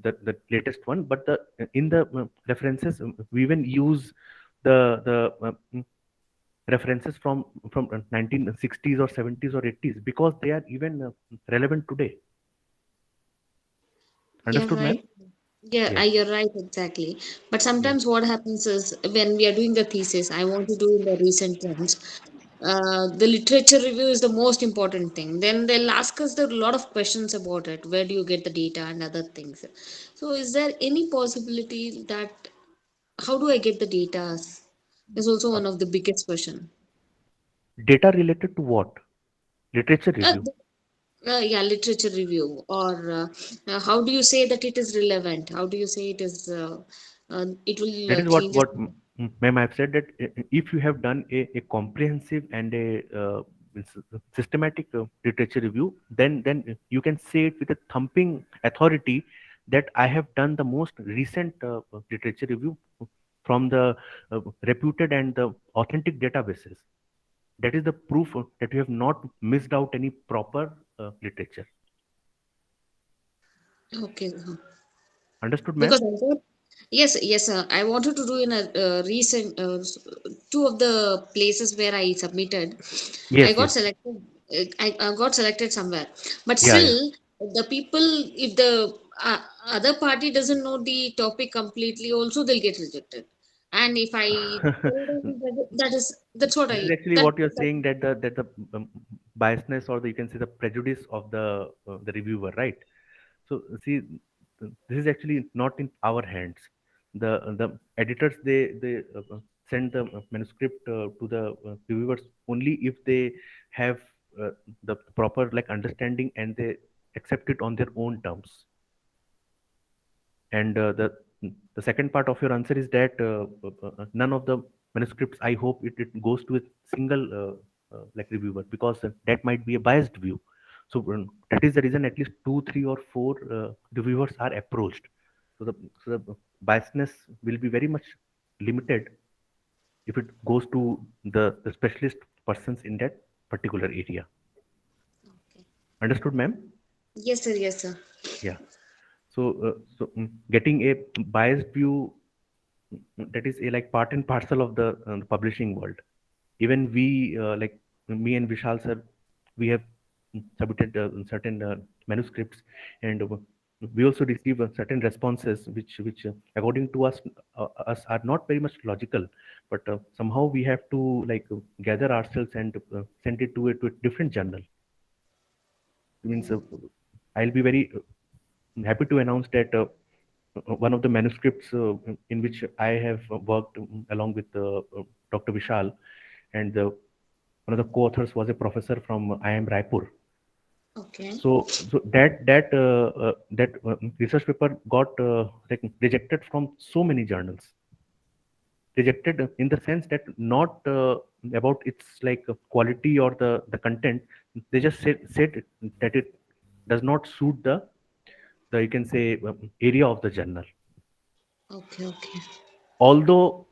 the latest one. But the in the references, we even use the references from 1960s or 70s or 80s, because they are even relevant today. You're Understood, ma'am? right. Yeah, Yeah. you're right, exactly. But Yeah. sometimes what happens is when we are doing the thesis, I want to do in the recent trends. The literature review is the most important thing. Then they'll ask us a lot of questions about it. Where do you get the data and other things? So, is there any possibility that how do I get the data? Is also one of the biggest question. Data related to what? Literature Uh, review. yeah, literature review, or how do you say that it is relevant? How do you say it is? It will That is change. ma'am, I've said that if you have done a comprehensive and a systematic literature review, then you can say it with a thumping authority that I have done the most recent literature review from the reputed and the authentic databases. That is the proof that you have not missed out any proper literature. Okay. Understood, ma'am? Because I thought, yes, I wanted to do in a recent two of the places where I submitted. I Yes, got yes. selected. I got selected somewhere, but Yeah, yeah. still, the people, if the other party doesn't know the topic completely, also they'll get rejected. And if I tell them that's what This is I actually what you're saying, that the biasness, or you can say the prejudice of the reviewer, right? So see, this is actually not in our hands. The editors, they send the manuscript to the reviewers only if they have the proper like understanding, and they accept it on their own terms. And the second part of your answer is that none of the manuscripts, I hope it goes to a single like reviewer, because that might be a biased view. So that is the reason at least 2, 3, or 4 reviewers are approached. So the biasness will be very much limited if it goes to the specialist persons in that particular area. Okay. Understood, ma'am? Yes, sir. Yes, sir. Yeah. So getting a biased view, that is a like part and parcel of the publishing world. Even we, like me and Vishal sir, we have submitted certain manuscripts, and we also receive certain responses which according to us are not very much logical, but somehow we have to like gather ourselves and send it to a different journal. Means I'll be very happy to announce that one of the manuscripts in which I have worked along with Dr. Vishal, and one of the co-authors was a professor from IIM Raipur. Okay. So that research paper got like rejected from so many journals. Rejected in the sense that not about its like quality or the content. They just said that it does not suit the you can say area of the journal. Okay. Okay. Although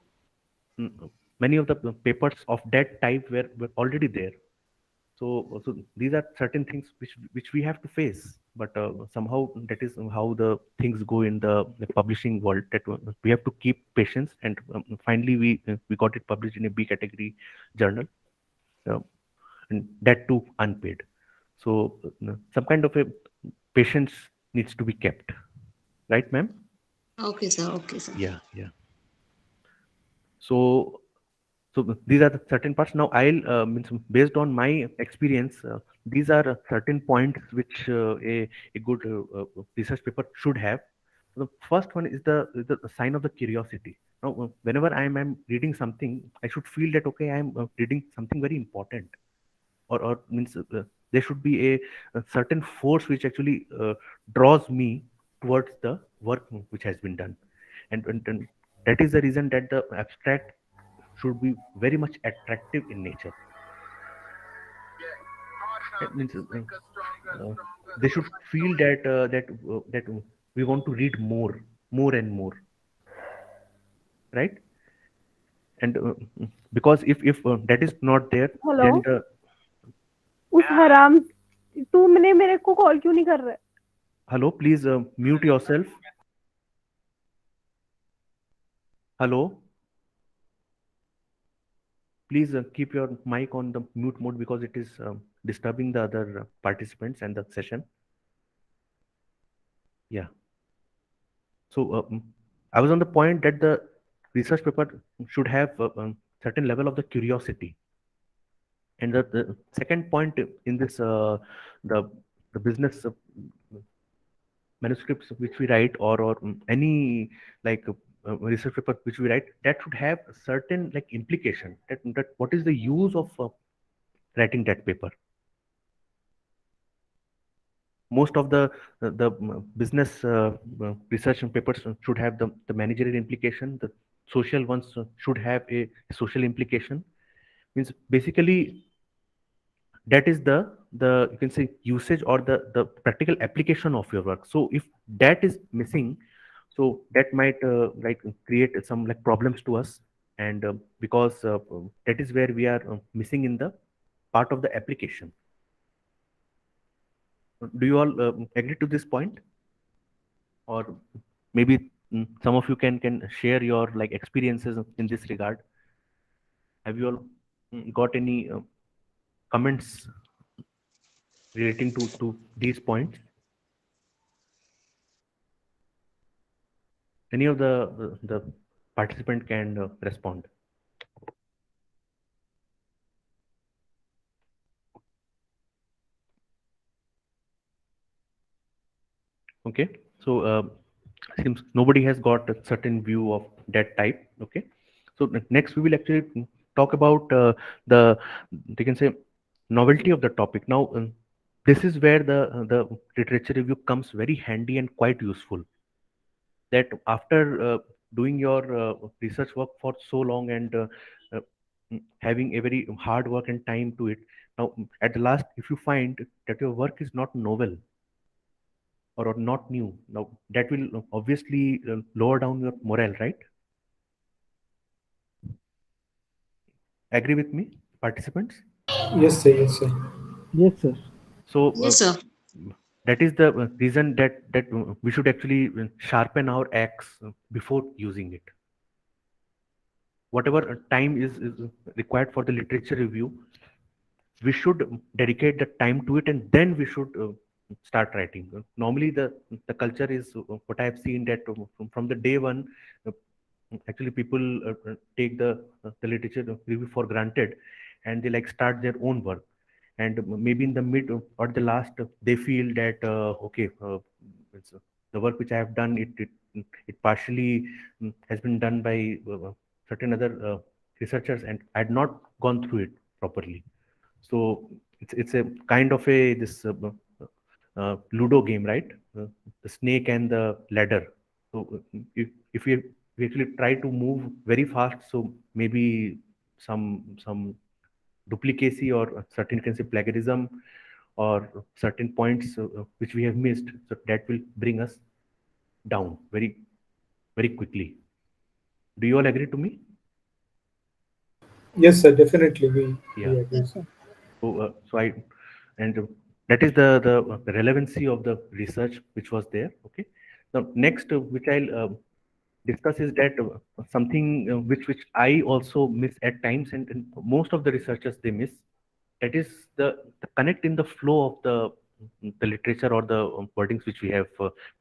many of the papers of that type were already there. So these are certain things which we have to face, but somehow that is how the things go in the publishing world, that we have to keep patience, and finally we got it published in a B category journal, uh, and that too unpaid. So some kind of a patience needs to be kept, right, ma'am? Okay, sir. Okay, sir. Yeah. So these are the certain parts. Now I'll means based on my experience, these are certain points which a good research paper should have. So the first one is the sign of the curiosity. Now, whenever I'm reading something, I should feel that okay, I'm reading something very important, or means there should be a certain force which actually draws me towards the work which has been done, and that is the reason that the abstract should be very much attractive in nature. That means they should feel that we want to read more and more, right? And because if that is not there, hello then the उस हराम तुमने मेरे को call क्यों नहीं कर रहा है hello, please mute yourself. Hello, please keep your mic on the mute mode because it is disturbing the other participants and the session. Yeah. So I was on the point that the research paper should have certain level of the curiosity, and the second point in this the business manuscripts which we write, or any like research paper which we write, that should have a certain like implication, that what is the use of writing that paper. Most of the business research papers should have the managerial implication. The social ones should have a social implication. Means basically that is the you can say usage or the practical application of your work. So if that is missing, so that might like create some like problems to us, and because that is where we are missing in the part of the application. Do you all agree to this point? Or maybe some of you can share your like experiences in this regard. Have you all got any comments relating to these points? Any of the participant can respond. Okay, so seems nobody has got a certain view of that type. Okay, so next we will actually talk about the they can say novelty of the topic. Now this is where the literature review comes very handy and quite useful. that after doing your research work for so long and uh, having a very hard work and time to it, now at the last, if you find that your work is not novel or not new, now that will obviously lower down your morale, right? Agree with me, participants? Yes, sir. Yes, sir. Yes, sir. So Yes, sir. that is the reason that we should actually sharpen our axe before using it. Whatever time is required for the literature review, we should dedicate the time to it, and then we should start writing. Normally, the culture is what I have seen, that from the day one, uh, actually people take the literature review for granted, and they like start their own work, and maybe in the mid or the last, they feel that okay, the work which I have done, it partially has been done by certain other researchers, and I had not gone through it properly. So it's a kind of a this Ludo game, right? The snake and the ladder. So if we actually try to move very fast, so maybe some duplicacy or certain, you can say, plagiarism, or certain points which we have missed, so that will bring us down very quickly. Do you all agree to me? Yes, sir. Definitely, Yeah. we agree, sir. So I, and that is the relevancy of the research which was there. Okay. Now next, which I'll discuss, is that something which I also miss at times, and most of the researchers they miss. That is the connect in the flow of the literature or the wordings which we have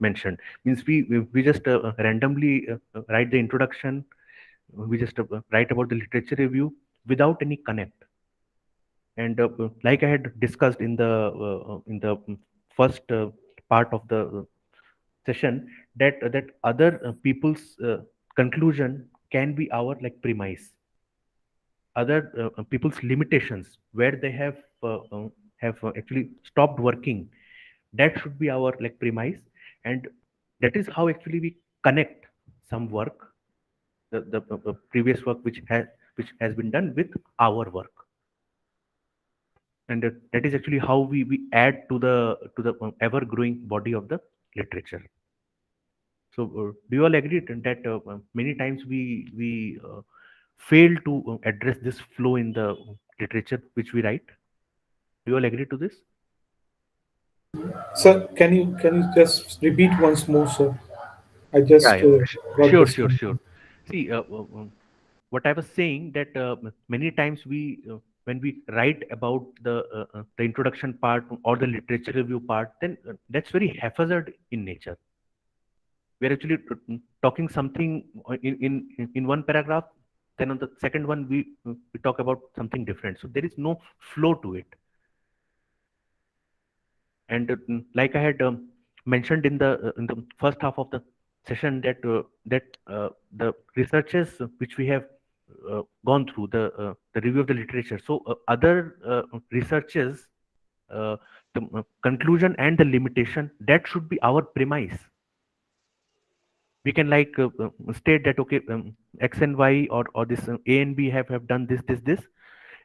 mentioned. Means we just randomly write the introduction. We just write about the literature review without any connect. And like I had discussed in the first part of the session, that other people's conclusion can be our like premise, other people's limitations where they have actually stopped working. That should be our like premise, and that is how actually we connect some work, the previous work which has been done with our work, and that is actually how we add to the ever growing body of the literature. So do you all agree that many times we fail to address this flow in the literature which we write? Do you all agree to this? Sir, can you just repeat once more, sir? I Yeah, just yeah. got Sure, sure, disconnected. sure. See, what I was saying, that many times when we write about the introduction part or the literature review part, then that's very haphazard in nature. We're actually talking something in one paragraph, then on the second one we talk about something different. So there is no flow to it. And like I had mentioned in the first half of the session, that the researches which we have gone through, the review of the literature. So other researches, the conclusion and the limitation, that should be our premise. We can like state that okay, x and y, or this a and b have done this,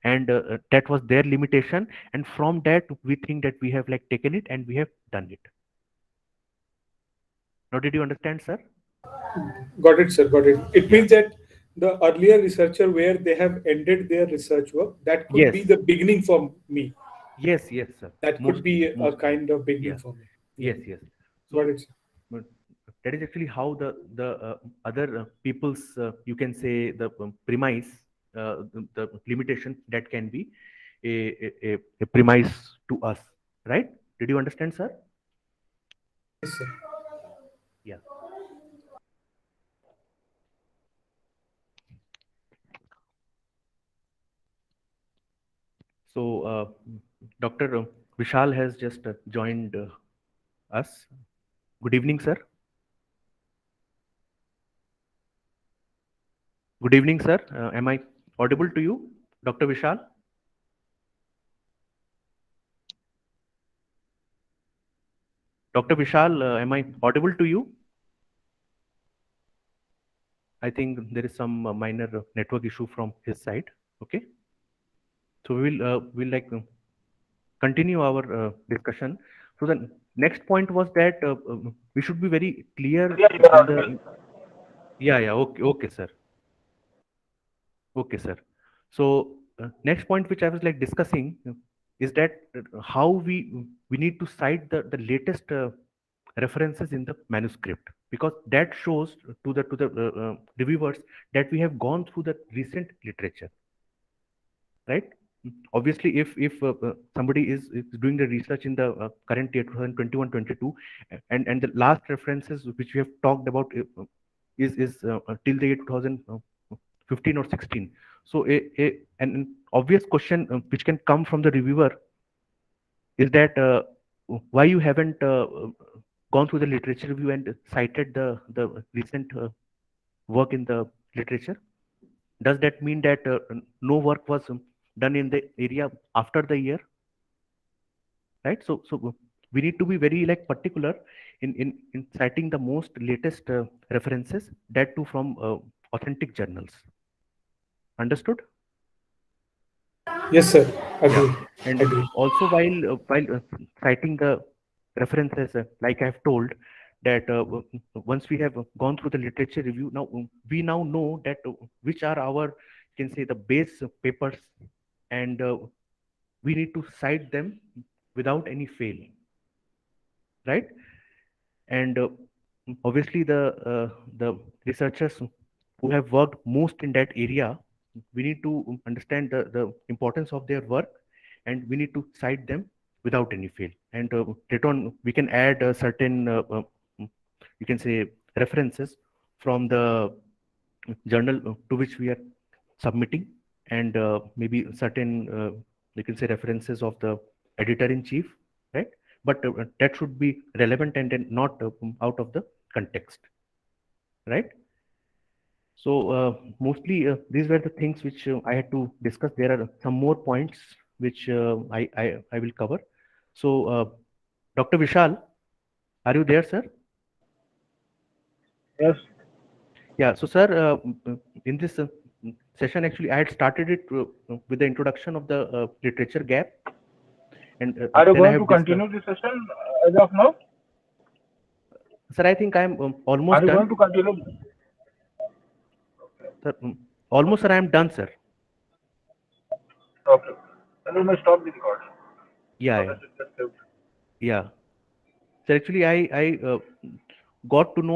and that was their limitation, and from that we think that we have like taken it and we have done it. Now did you understand, sir? Got it, sir. Got it. It Yeah. means that the earlier researcher where they have ended their research work, that could be Yes, the beginning for me. yes, sir. That could be a Mostly. kind of beginning Yeah. for me. Yeah. Yes. Got So it, sir. uh, that is actually how the other people's, you can say, the premise, the limitation, that can be a premise to us, right? Did you understand, sir? Yes, sir. Yeah. So Dr. Vishal has just joined us. Good evening, sir. Good evening, sir. Am I audible to you, Dr. Vishal? Dr. Vishal, am I audible to you? I think there is some minor network issue from his side. Okay. So we'll like continue our discussion. So the next point was that we should be very clear on the. Yeah. Okay, sir. Okay, sir. So next point which I was like discussing is that how we need to cite the latest references in the manuscript, because that shows to the reviewers that we have gone through the recent literature, right? Obviously, if somebody is doing the research in the current year 2021-22, and the last references which we have talked about is till the year 2015 or 16. So an obvious question which can come from the reviewer is that why you haven't gone through the literature review and cited the recent work in the literature. Does that mean that no work was done in the area after the year, right? So we need to be very like particular in citing the most latest references, that too from authentic journals. Understood? Yes, sir. Agree. Yeah. And Agree. also while citing the references, like I have told that once we have gone through the literature review, now we now know that which are our, you can say, the base papers, and we need to cite them without any fail, right? And obviously the researchers who have worked most in that area, we need to understand the importance of their work, and we need to cite them without any fail. And later on we can add certain you can say references from the journal to which we are submitting, and maybe certain you can say references of the editor-in-chief, right? But that should be relevant and then not out of the context, right? So mostly these were the things which I had to discuss. There are some more points which I will cover. So Dr. Vishal, are you there, sir? Yes. Yeah. So sir, in this session, actually, I had started it with the introduction of the literature gap. And Are you then I going have to continue this session as of now? Sir, I think I'm Are almost you done. going to continue? Sir, almost, sir, I am done, sir. Okay. Then we may stop the recording. Yeah. Yeah. So actually, I got to know